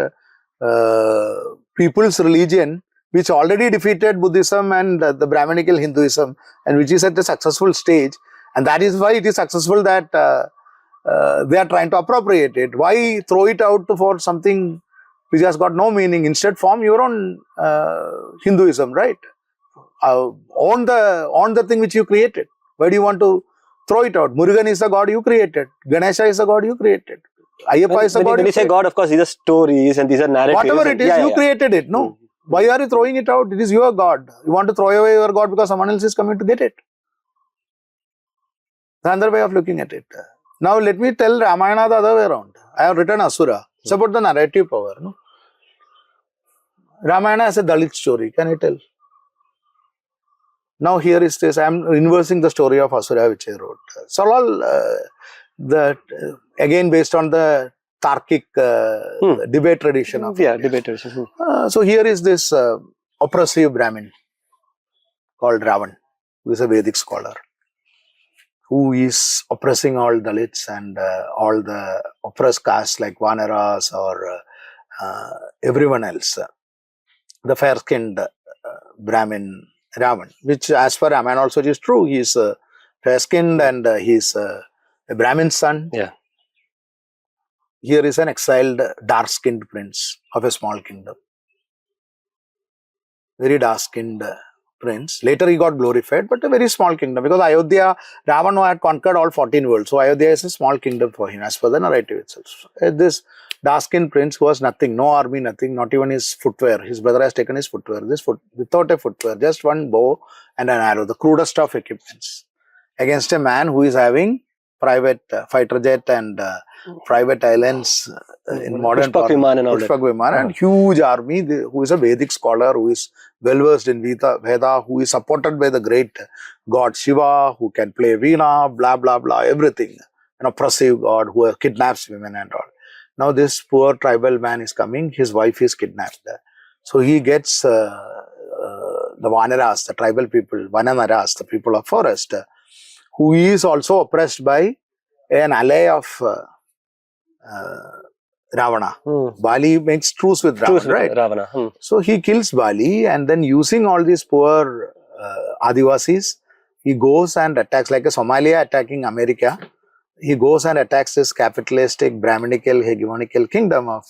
people's religion, which already defeated Buddhism and the Brahminical Hinduism, and which is at a successful stage. And that is why it is successful that they are trying to appropriate it. Why throw it out for something which has got no meaning? Instead, form your own Hinduism, right? Own the thing which you created. Why do you want to throw it out? Murugan is the god you created. Ganesha is the god you created. Ayyappa is the god.
When you say God, of course, these are stories and these are narratives.
Whatever it is, you created it. No. Why are you throwing it out? It is your god. You want to throw away your god because someone else is coming to get it. The other way of looking at it. Now let me tell Ramayana the other way around. I have written Asura. It's about the narrative power. No? Ramayana is a Dalit story. Can I tell? Now here is this. I am inversing the story of Asura which I wrote. So all again based on the Tarkic debate tradition of India.
debate tradition.
So here is this oppressive Brahmin called Ravan, who is a Vedic scholar, who is oppressing all Dalits and all the oppressed castes like Vanaras or everyone else. The fair-skinned Brahmin Ravan, which as per Ramayana also is true. He is fair-skinned and he is a Brahmin's son.
Yeah.
Here is an exiled dark-skinned prince of a small kingdom. Very dark-skinned prince. Later he got glorified, but a very small kingdom, because Ayodhya, Ravana had conquered all 14 worlds. So Ayodhya is a small kingdom for him as per the narrative itself. This dark-skinned prince who has nothing, no army, nothing, not even his footwear. His brother has taken his footwear. Without a footwear, just one bow and an arrow, the crudest of equipments, against a man who is having private fighter jet and private islands in modern
Pushpak Viman and all that.
Pushpak Viman and huge army, who is a Vedic scholar, who is well versed in Veda, who is supported by the great god Shiva, who can play Veena, blah blah blah, everything. An oppressive god who kidnaps women and all. Now this poor tribal man is coming, his wife is kidnapped. So he gets the Vanaras, the tribal people, Vanamaras, the people of forest, who is also oppressed by an ally of Ravana. Bali makes truce with Ravana, right?
Ravana.
So he kills Bali, and then using all these poor Adivasis, he goes and attacks, like a Somalia attacking America. He goes and attacks this capitalistic, Brahminical, hegemonical kingdom of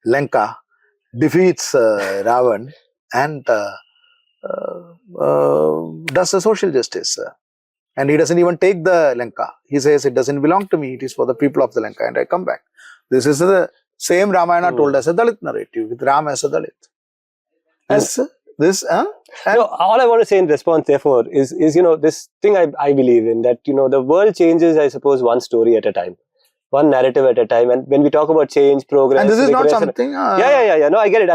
Lanka, defeats Ravan, and does the social justice. And he doesn't even take the Lanka. He says, it doesn't belong to me, it is for the people of the Lanka, and I come back. This is the same Ramayana told as a Dalit narrative, with Ram as a Dalit.
All I want to say in response, therefore, is this thing I believe in, that the world changes, I suppose, one story at a time, one narrative at a time. And when we talk about change, progress,
and this is not something.
Yeah. No, I get it.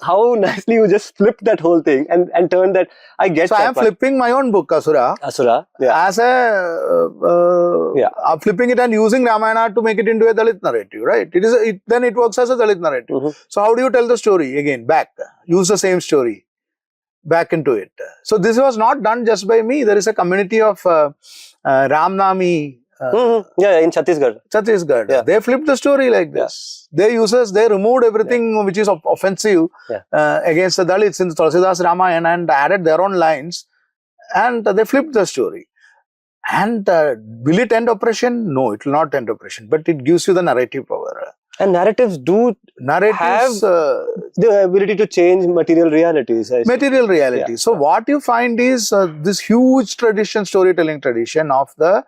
How nicely you just flipped that whole thing and turned that. I get.
So I am flipping my own book, Asura.
Yeah.
As I'm flipping it and using Ramayana to make it into a Dalit narrative, right? Then it works as a Dalit narrative. So how do you tell the story again? Back, use the same story, back into it. So this was not done just by me. There is a community of Ramnami.
In Chhattisgarh.
Yeah. They flipped the story like this. They removed everything which is offensive against the Dalits in the Tulsidas Ramayana and added their own lines, and they flipped the story. And will it end oppression? No, it will not end oppression, but it gives you the narrative power.
And narratives have the ability to change material realities.
So what you find is this huge storytelling tradition of the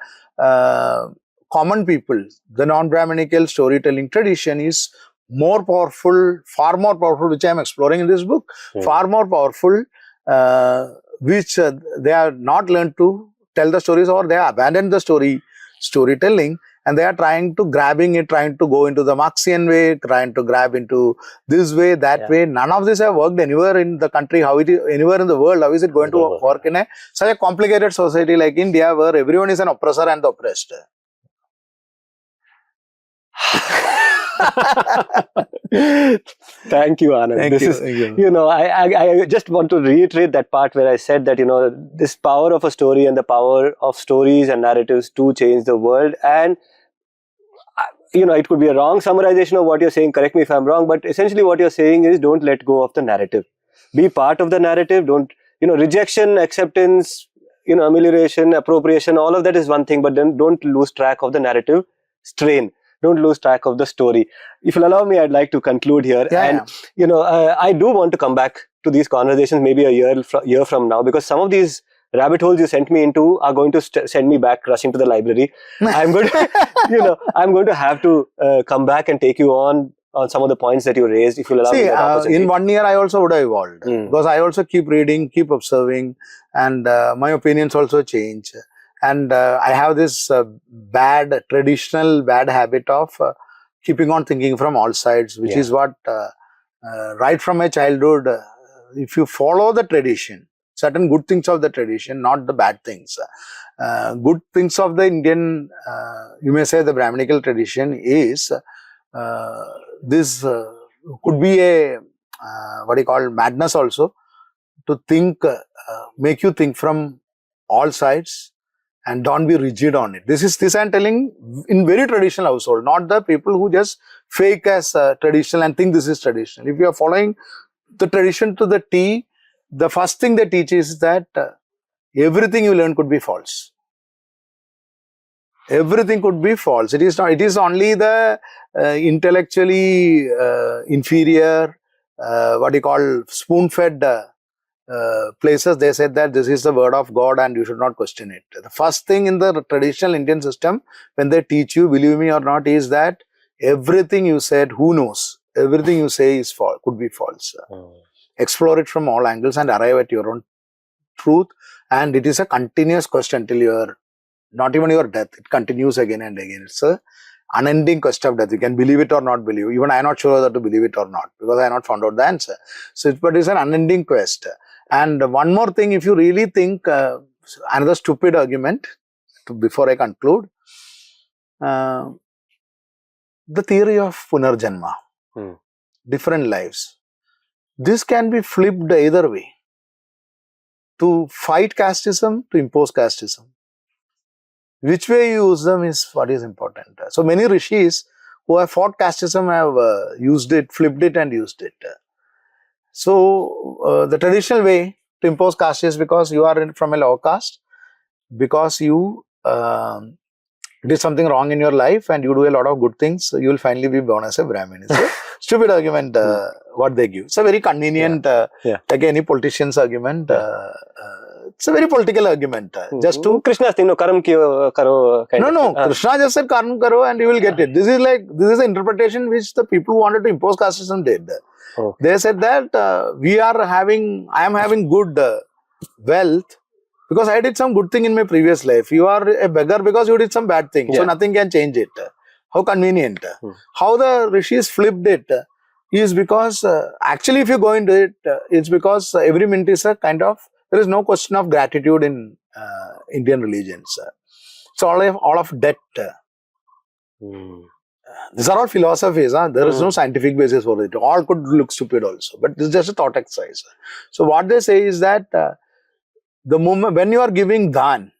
common people, the non-Brahminical storytelling tradition is more powerful, far more powerful, which I am exploring in this book, far more powerful, which they have not learned to tell the stories, or they have abandoned the storytelling, and they are trying to go into the Marxian way, trying to grab into this way, that way. None of this have worked anywhere in the country, how it is anywhere in the world. How is it going to work in such a complicated society like India, where everyone is an oppressor and the oppressed?
Thank you, Anand.
Thank you.
I just want to reiterate that part where I said that, this power of a story and the power of stories and narratives to change the world. And, it could be a wrong summarization of what you're saying. Correct me if I'm wrong, but essentially what you're saying is don't let go of the narrative. Be part of the narrative. Don't, rejection, acceptance, amelioration, appropriation, all of that is one thing, but then don't lose track of the narrative strain. Don't lose track of the story. If you'll allow me, I'd like to conclude here. I do want to come back to these conversations maybe a year from now, because some of these rabbit holes you sent me into are going to send me back rushing to the library. I'm going to, I'm going to have to come back and take you on some of the points that you raised, if you'll allow me that opportunity.
In 1 year, I also would have evolved, because I also keep reading, keep observing, and my opinions also change. And I have this traditional bad habit of keeping on thinking from all sides, which is what right from my childhood, if you follow the tradition, certain good things of the tradition, not the bad things. Good things of the Indian, you may say the Brahminical tradition is this could be a what you call madness also, to think, make you think from all sides and don't be rigid on it. This I'm telling in very traditional household, not the people who just fake as traditional and think this is traditional. If you are following the tradition to the T, the first thing they teach is that everything you learn could be false. Everything could be false. It is not. It is only the intellectually inferior, what you call spoon-fed places. They said that this is the word of God and you should not question it. The first thing in the traditional Indian system, when they teach you, believe me or not, is that everything you said, who knows? Everything you say is false, could be false. Explore it from all angles and arrive at your own truth. And it is a continuous quest until your, not even your death. It continues again and again. It's a unending quest of death. You can believe it or not believe. Even I am not sure whether to believe it or not, because I have not found out the answer. So, but it's an unending quest. And one more thing, if you really think, another stupid argument, before I conclude, the theory of Punarjanma, different lives. This can be flipped either way. To fight casteism, to impose casteism. Which way you use them is what is important. So many rishis who have fought casteism have used it, flipped it and used it. So the traditional way to impose caste is because you are from a lower caste, because you did something wrong in your life and you do a lot of good things, you will finally be born as a Brahmin. It's a stupid argument what they give. It's a very convenient, like any politician's argument. It's a very political argument. Just to
Krishna thing, no, karam karo kind of.
No, Krishna just said karma karo and you will get it. This is the interpretation which the people who wanted to impose casteism did. They said that I am having good wealth because I did some good thing in my previous life. You are a beggar because you did some bad thing. So nothing can change it. How convenient. How the rishis flipped it is because actually if you go into it, it's because every minute is a kind of, there is no question of gratitude in Indian religions. It's all of debt. These are all philosophies. There is no scientific basis for it. All could look stupid also. But this is just a thought exercise. So what they say is that the moment when you are giving dhan,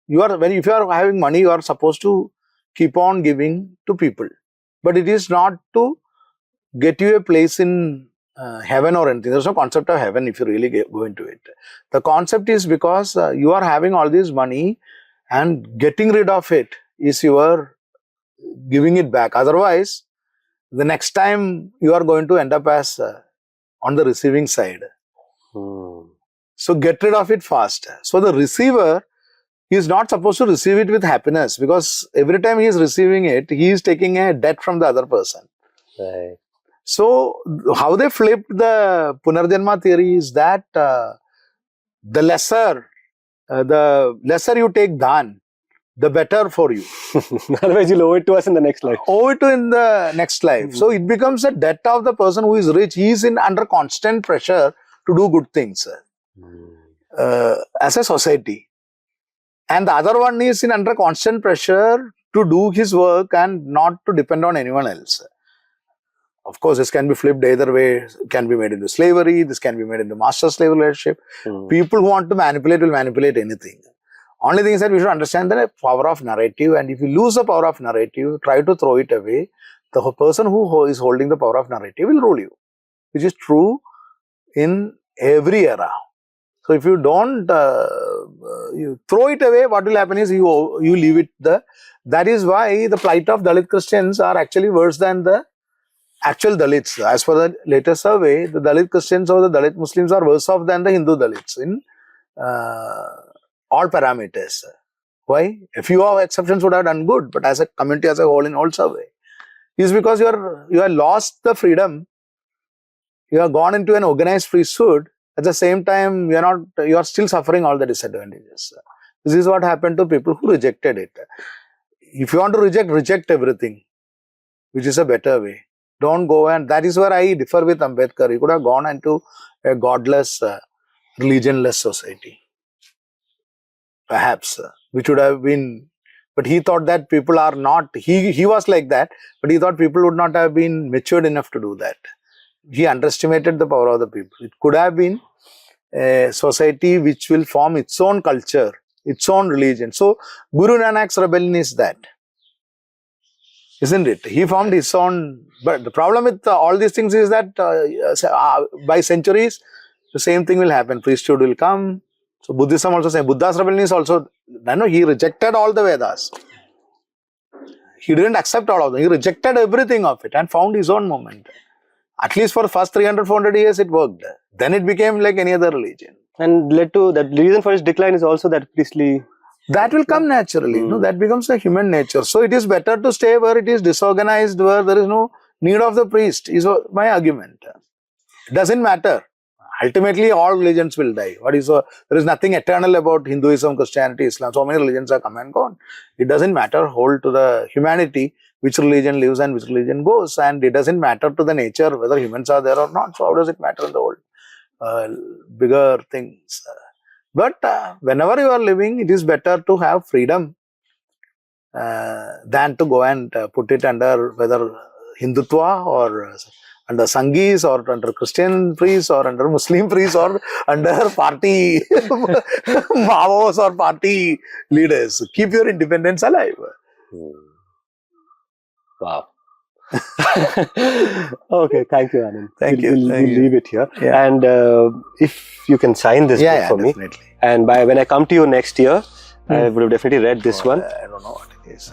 if you are having money, you are supposed to keep on giving to people. But it is not to get you a place in heaven or anything. There is no concept of heaven if you really go into it. The concept is because you are having all this money and getting rid of it is your giving it back. Otherwise, the next time you are going to end up as on the receiving side. So get rid of it fast. So the receiver, he is not supposed to receive it with happiness, because every time he is receiving it, he is taking a debt from the other person.
Right.
So how they flipped the Punarjanma theory is that the lesser you take dhan, the better for you.
Otherwise, you'll owe it to us in the next life.
Owe it to in the next life. So it becomes a debt of the person who is rich. He is under constant pressure to do good things as a society. And the other one is under constant pressure to do his work and not to depend on anyone else. Of course, this can be flipped either way. It can be made into slavery. This can be made into master-slave relationship. People who want to manipulate will manipulate anything. Only thing is that we should understand the power of narrative, and if you lose the power of narrative, try to throw it away. The person who is holding the power of narrative will rule you, which is true in every era. So if you don't you throw it away, what will happen is you leave it there. That is why the plight of Dalit Christians are actually worse than the actual Dalits. As per the latest survey, the Dalit Christians or the Dalit Muslims are worse off than the Hindu Dalits in all parameters. Why? A few of exceptions would have done good, but as a community as a whole in all survey, is because you have lost the freedom. You have gone into an organized priesthood. At the same time, you are still suffering all the disadvantages. This is what happened to people who rejected it. If you want to reject everything, which is a better way. Don't go, and that is where I differ with Ambedkar. He could have gone into a godless, religionless society. Perhaps, which would have been, but he thought that people are not, he was like that, but he thought people would not have been matured enough to do that. He underestimated the power of the people. It could have been a society which will form its own culture, its own religion. So, Guru Nanak's rebellion is that. Isn't it? He formed his own, but the problem with all these things is that by centuries, the same thing will happen. Priesthood will come. So Buddhism also saying, Buddha's rebellion is also, he rejected all the Vedas. He didn't accept all of them. He rejected everything of it and found his own movement. At least for the first 300, 400 years it worked. Then it became like any other religion.
And led to that. The reason for its decline is also that priestly.
That will come naturally. No, that becomes a human nature. So it is better to stay where it is disorganized, where there is no need of the priest, is my argument. It doesn't matter. Ultimately, all religions will die. There is nothing eternal about Hinduism, Christianity, Islam. So many religions are come and gone. It doesn't matter. Hold to the humanity, which religion lives and which religion goes. And it doesn't matter to the nature whether humans are there or not. So how does it matter in the world? Bigger things. But whenever you are living, it is better to have freedom than to go and put it under whether Hindutva or under Sanghis or under Christian priests or under Muslim priests or under party Maos or party leaders. Keep your independence alive.
Wow. Okay, thank you, Anand.
We'll
leave it here.
Yeah.
And if you can sign this book for
definitely.
me. And when I come to you next year, I would have definitely read this one.
I don't know what it is.